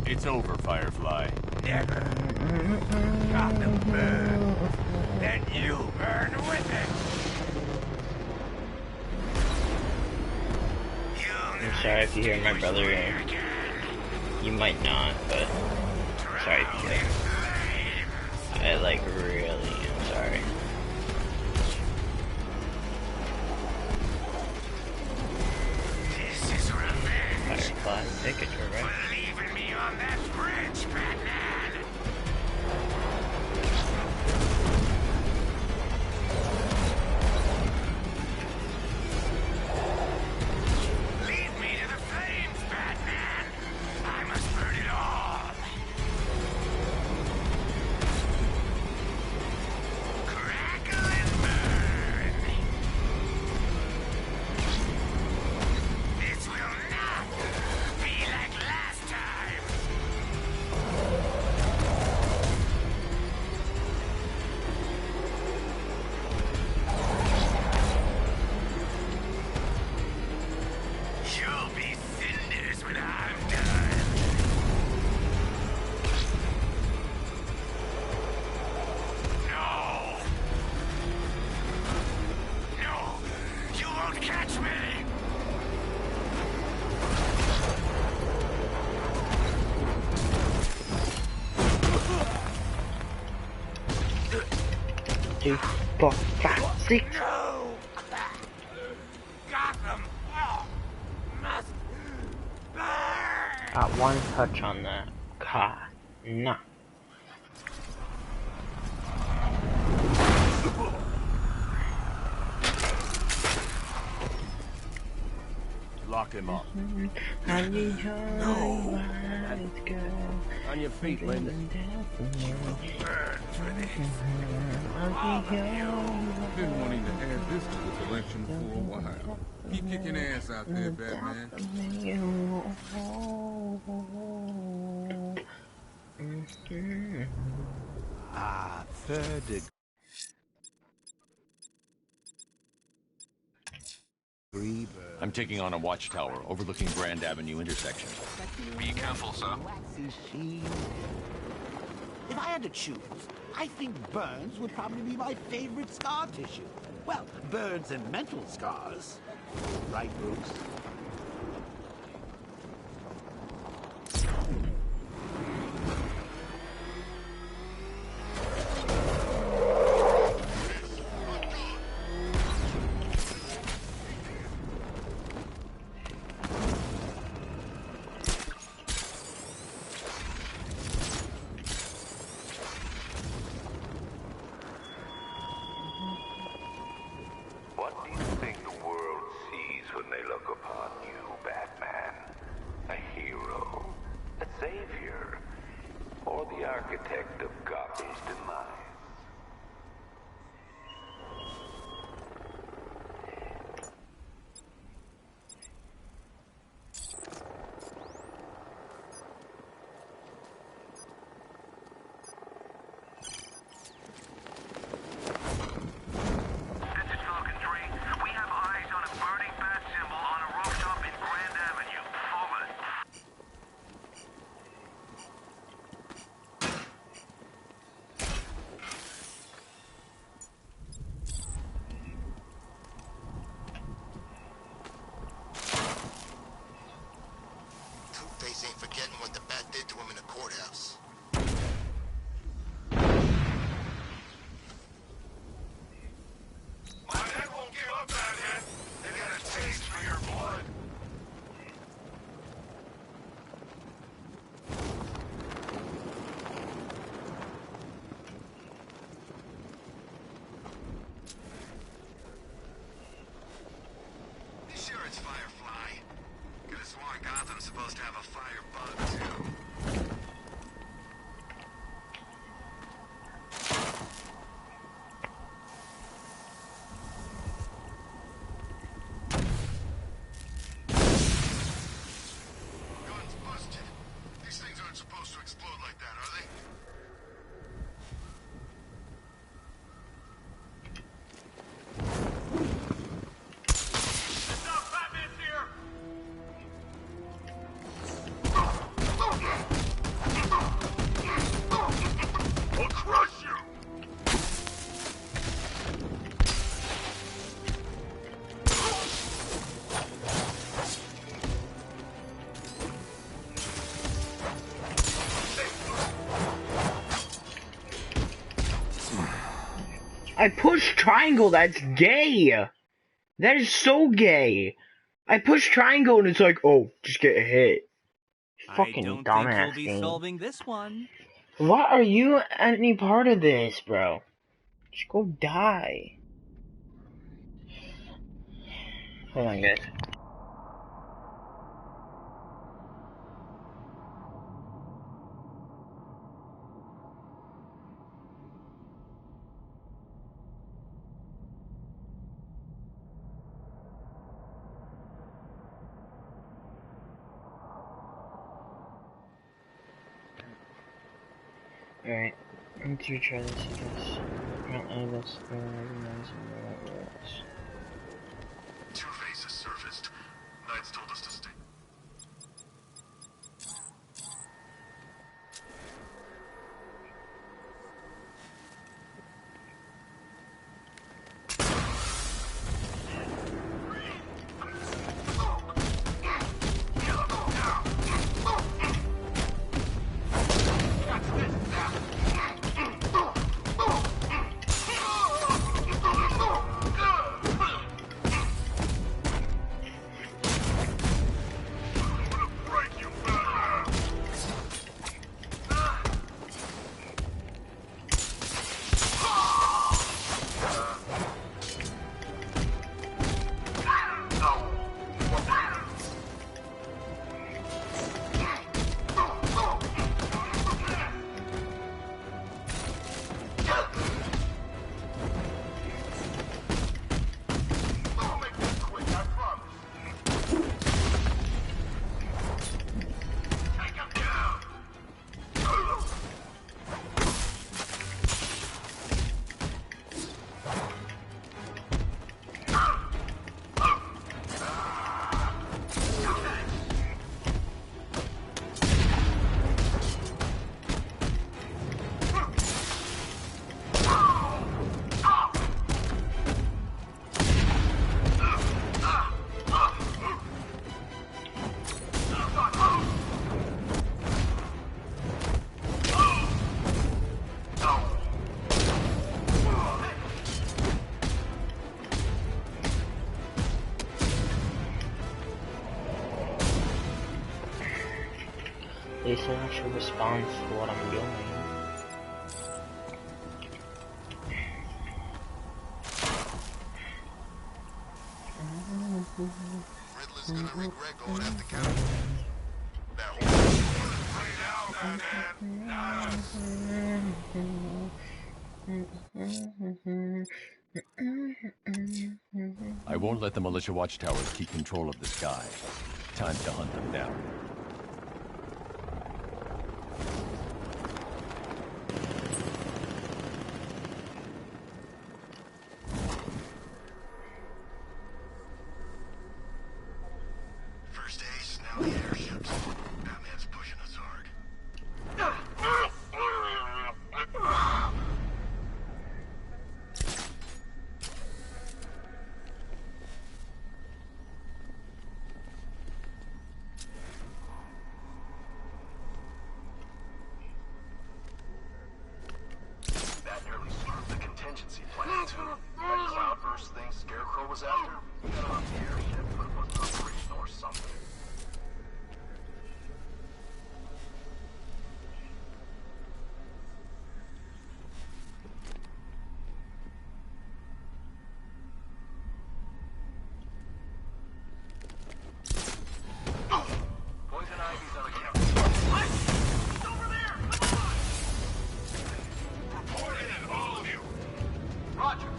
It's over, Firefly. Never. Gotham burns. Then you burn with it. I'm sorry if you hear my brother. You might not, but I'm sorry if you hear. I like really am sorry. This is revenge. Firefly, take it, right? For leaving me on that bridge, Batman. Lead me to the flames, Batman. I must burn it all. Crackle and burn. This will not be like last time. You'll be cinders when I'm done. No. No, you won't catch me. Two, four, five, six. No. Gotham must burn. Got one touch on that car. Nah. Lock him up. No. On your feet, ladies. Been wanting to add this to the collection for a while. Keep kicking ass out there, Batman. Third degree. I'm taking on a watchtower overlooking Grand Avenue intersection. Be careful, sir. If I had to choose, I think burns would probably be my favorite scar tissue. Well, burns and mental scars. Right, Bruce? What do you think the world sees when they look upon you, Batman? A hero? A savior? Or the architect of Gotham's demise? We have eyes on a burning bat symbol on a rooftop in Grand Avenue. Forward. Two-Face ain't forgetting what the bat did to him in the courthouse. My head won't give up, Batman. They got a taste for your blood. You sure it's Firefly? Could have sworn Gotham's supposed to have a fire bug, too. Guns busted. These things aren't supposed to explode like that, are they? Batman's here! I pushed triangle. That's gay. That is so gay. I push triangle and it's like, oh, just get hit. Fucking I don't think dumbass you'll be game. solving this one. Why are you any part of this, bro? Just go die. Hold on, guys. Alright, I need to retry this because apparently that's the recognizing the rules. Two faces surfaced. Knights told us to stay. They still actually respond to what I'm doing. Riddler's gonna regret going after Catwoman. I won't let the militia watchtowers keep control of the sky. Time to hunt them down. First ace, now the airships. Batman's pushing us hard. That nearly screwed the contingency plan, too. That cloudburst thing Scarecrow was after, we got on the airship, but it wasn't operational or something. Poison Ivy's on the campus. What? He's over there! Come on! Report in, all of you! Roger.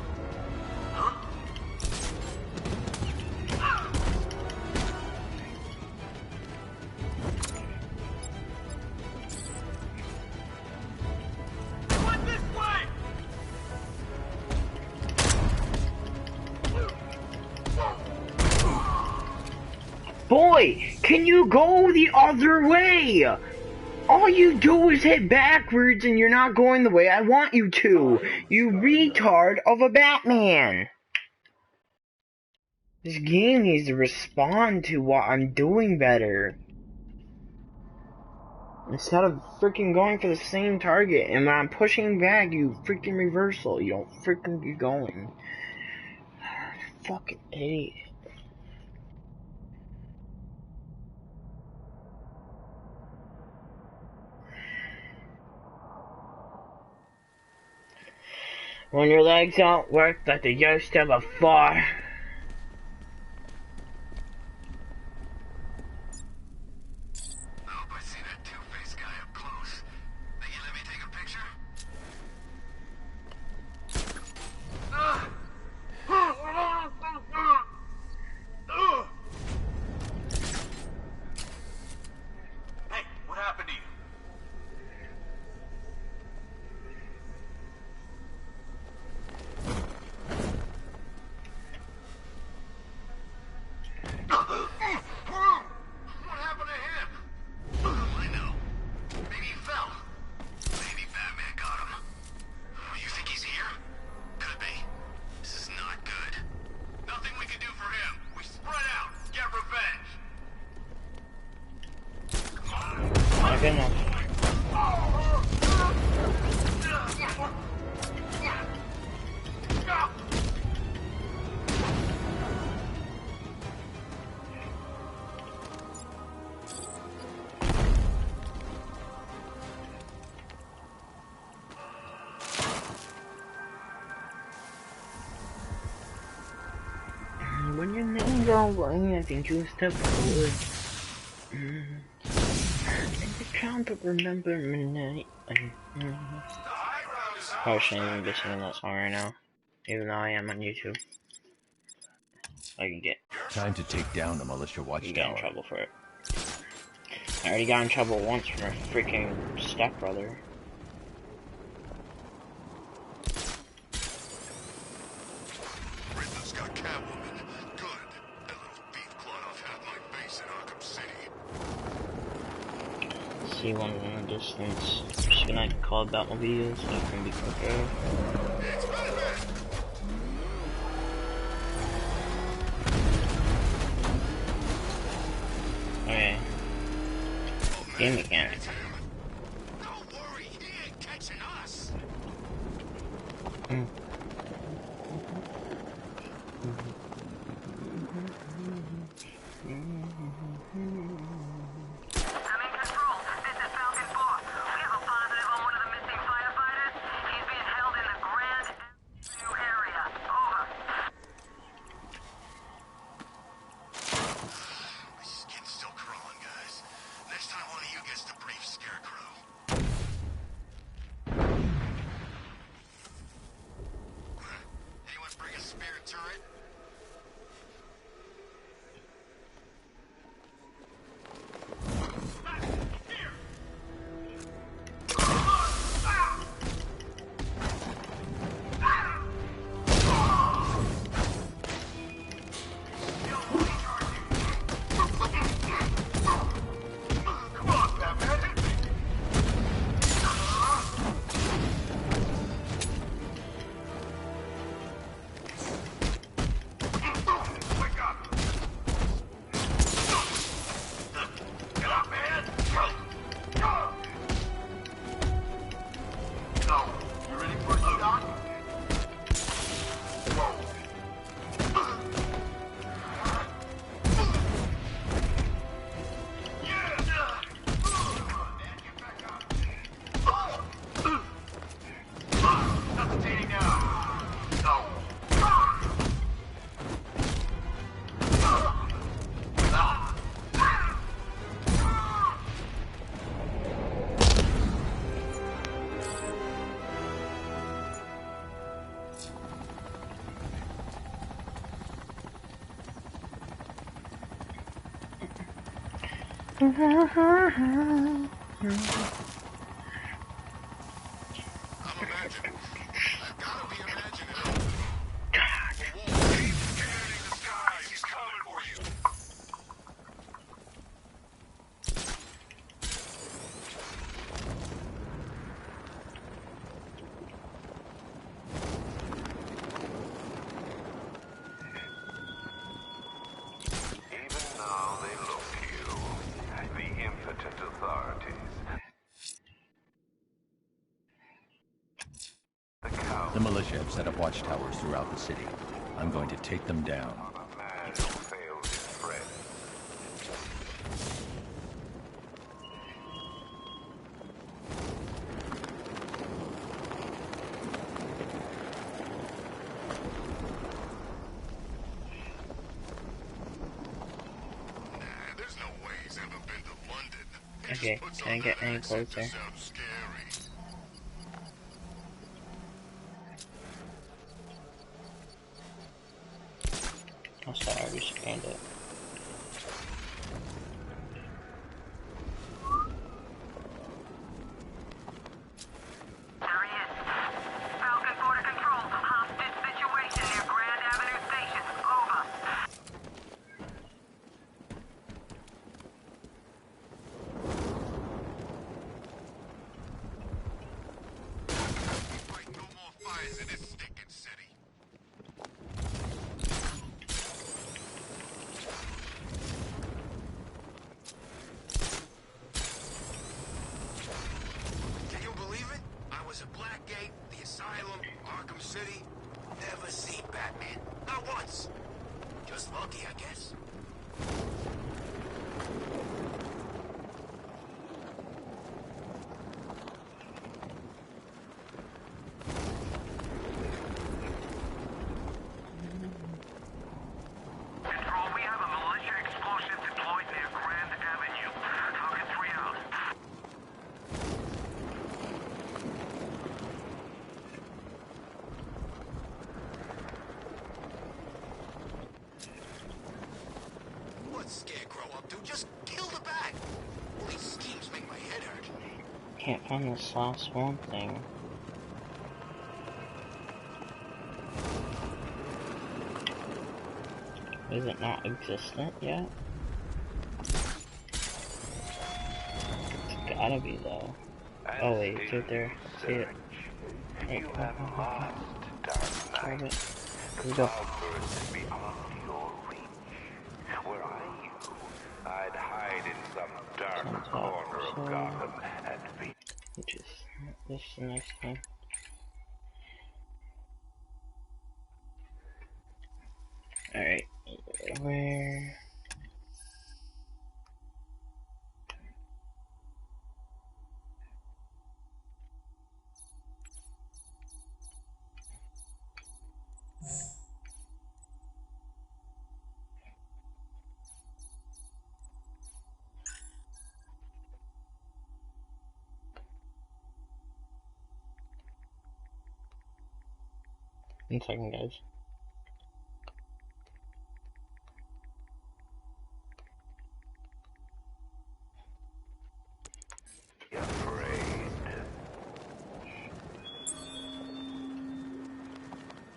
What this way? Boy, can you go the other way? All you do is hit backwards and you're not going the way I want you to. You retard of a Batman. This game needs to respond to what I'm doing better. Instead of freaking going for the same target, and when I'm pushing back, you freaking reversal. You don't freaking get going. Fucking idiot. When your legs don't work like they used to before. When your name's all running, I think you step forward. I'm trying to remember midnight. I shouldn't even be singing that song right now, even though I am on YouTube. I can get time to take down the militia watchtower. You get in trouble for it. I already got in trouble once from a freaking stepbrother. Riddler's got Catwoman. Good. That little beat cloth had my base in Arkham City. See one in the distance. I'm just gonna call Batmobile so it can be quicker. It's Batman! Okay. Game mechanic. Don't worry, he ain't catching us. I'm imagining. I've got to be imagining. The wall keeps scanning the skies. He's coming for you. Even now they look to you, the impotent authorities, The militia have set up watchtowers throughout the city. I'm going to take them down. Okay, can I get any closer? Oh, sorry, we scanned it. Can you believe it? I was at Blackgate, the Asylum, Arkham City. Never seen Batman. Not once. Just lucky, I guess. Control, we have a militia explosive deployed near Grand Avenue. Target 3 out. What's Scarecrow up to? Just kill the bat. All these schemes make my head hurt. Can't find this last one thing. Is it not existent yet? It's gotta be though. Oh wait, it's right there. See it? Hey, You have lost, Dark Knight. Here we go. Cloudburst beyond your reach. Were I you, I'd hide in some dark corner of Gotham and be... Which is this the next one? Alright, where? One second, guys.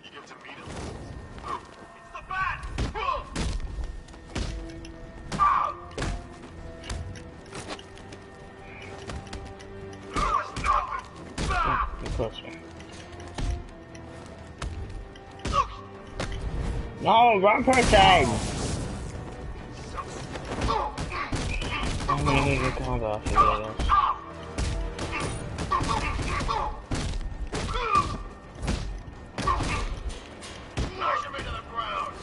You get to meet him? It's the bat! Get closer. No, wrong person! I'm gonna need your combo off of you, I guess. Smash him into the ground!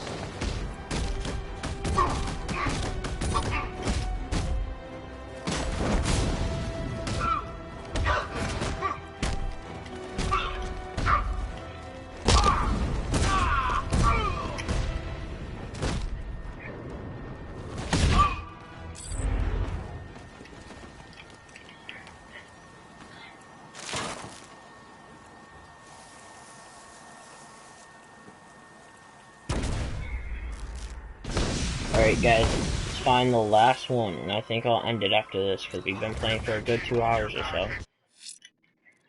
Alright guys, let's find the last one, and I think I'll end it after this, because we've been playing for a good 2 hours or so.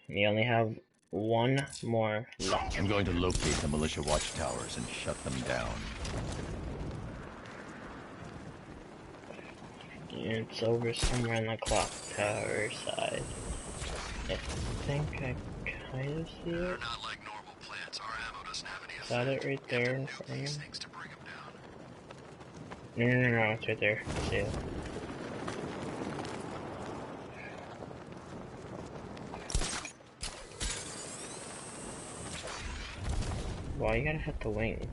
We only have one more left. I'm going to locate the militia watchtowers and shut them down. It's over somewhere on the clock tower side. I think I kind of see it. Is that it right there in front of you? No, it's right there. I see it. Why you gotta hit the wing?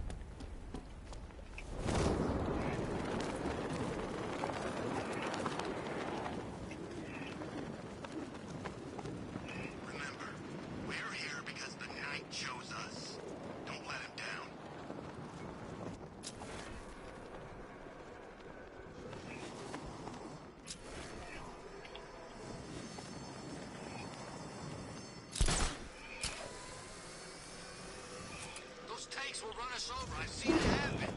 Remember, we're here because the Knight chose us. Don't let him down. Those tanks will run us over. I've seen it happen.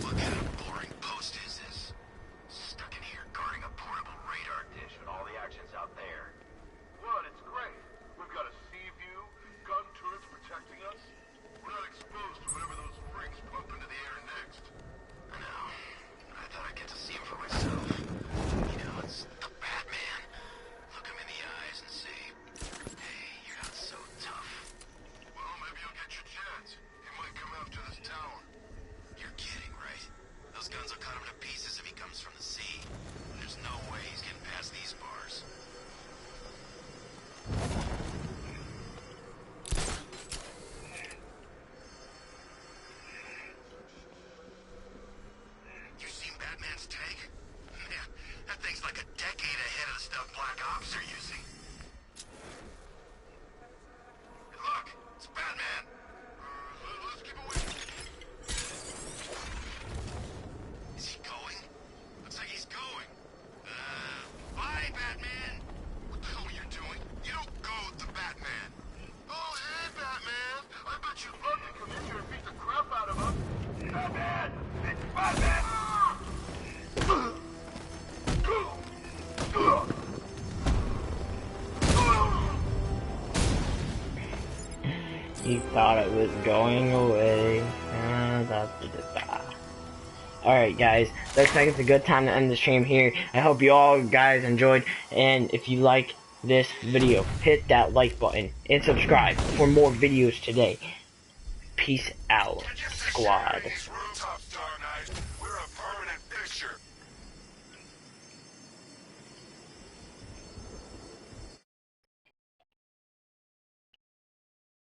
What kind of boring post is this? Stuck in here guarding a portable radar dish when all the action's out there. What? It's great. We've got a sea view, gun turrets protecting us. We're not exposed to whatever those freaks pump into the air next. I know. I thought I'd get to see him for myself. You know, it's the Batman. Look him in the eyes and say, hey, you're not so tough. Well, maybe you'll get your chance. He might come after this tower. You're kidding, right? Those guns will cut him to pieces if he comes from the sea. There's no way he's getting past these bars. You seen Batman's tank? Man, that thing's like a decade ahead of the stuff Black Ops are using. Hey, look, it's Batman. Let's keep away. Is he going? Looks like he's going. Bye, Batman. What the hell are you doing? You don't go with the Batman. Oh, hey, Batman. I bet you'd love to come in here and beat the crap out of us. Batman! It's Batman! He thought it was going away. Alright guys, looks like it's a good time to end the stream here. I hope you all guys enjoyed, and if you like this video, hit that like button and subscribe for more videos today. Peace out, squad. These rooftops, Dark Knight. We're a permanent fixture.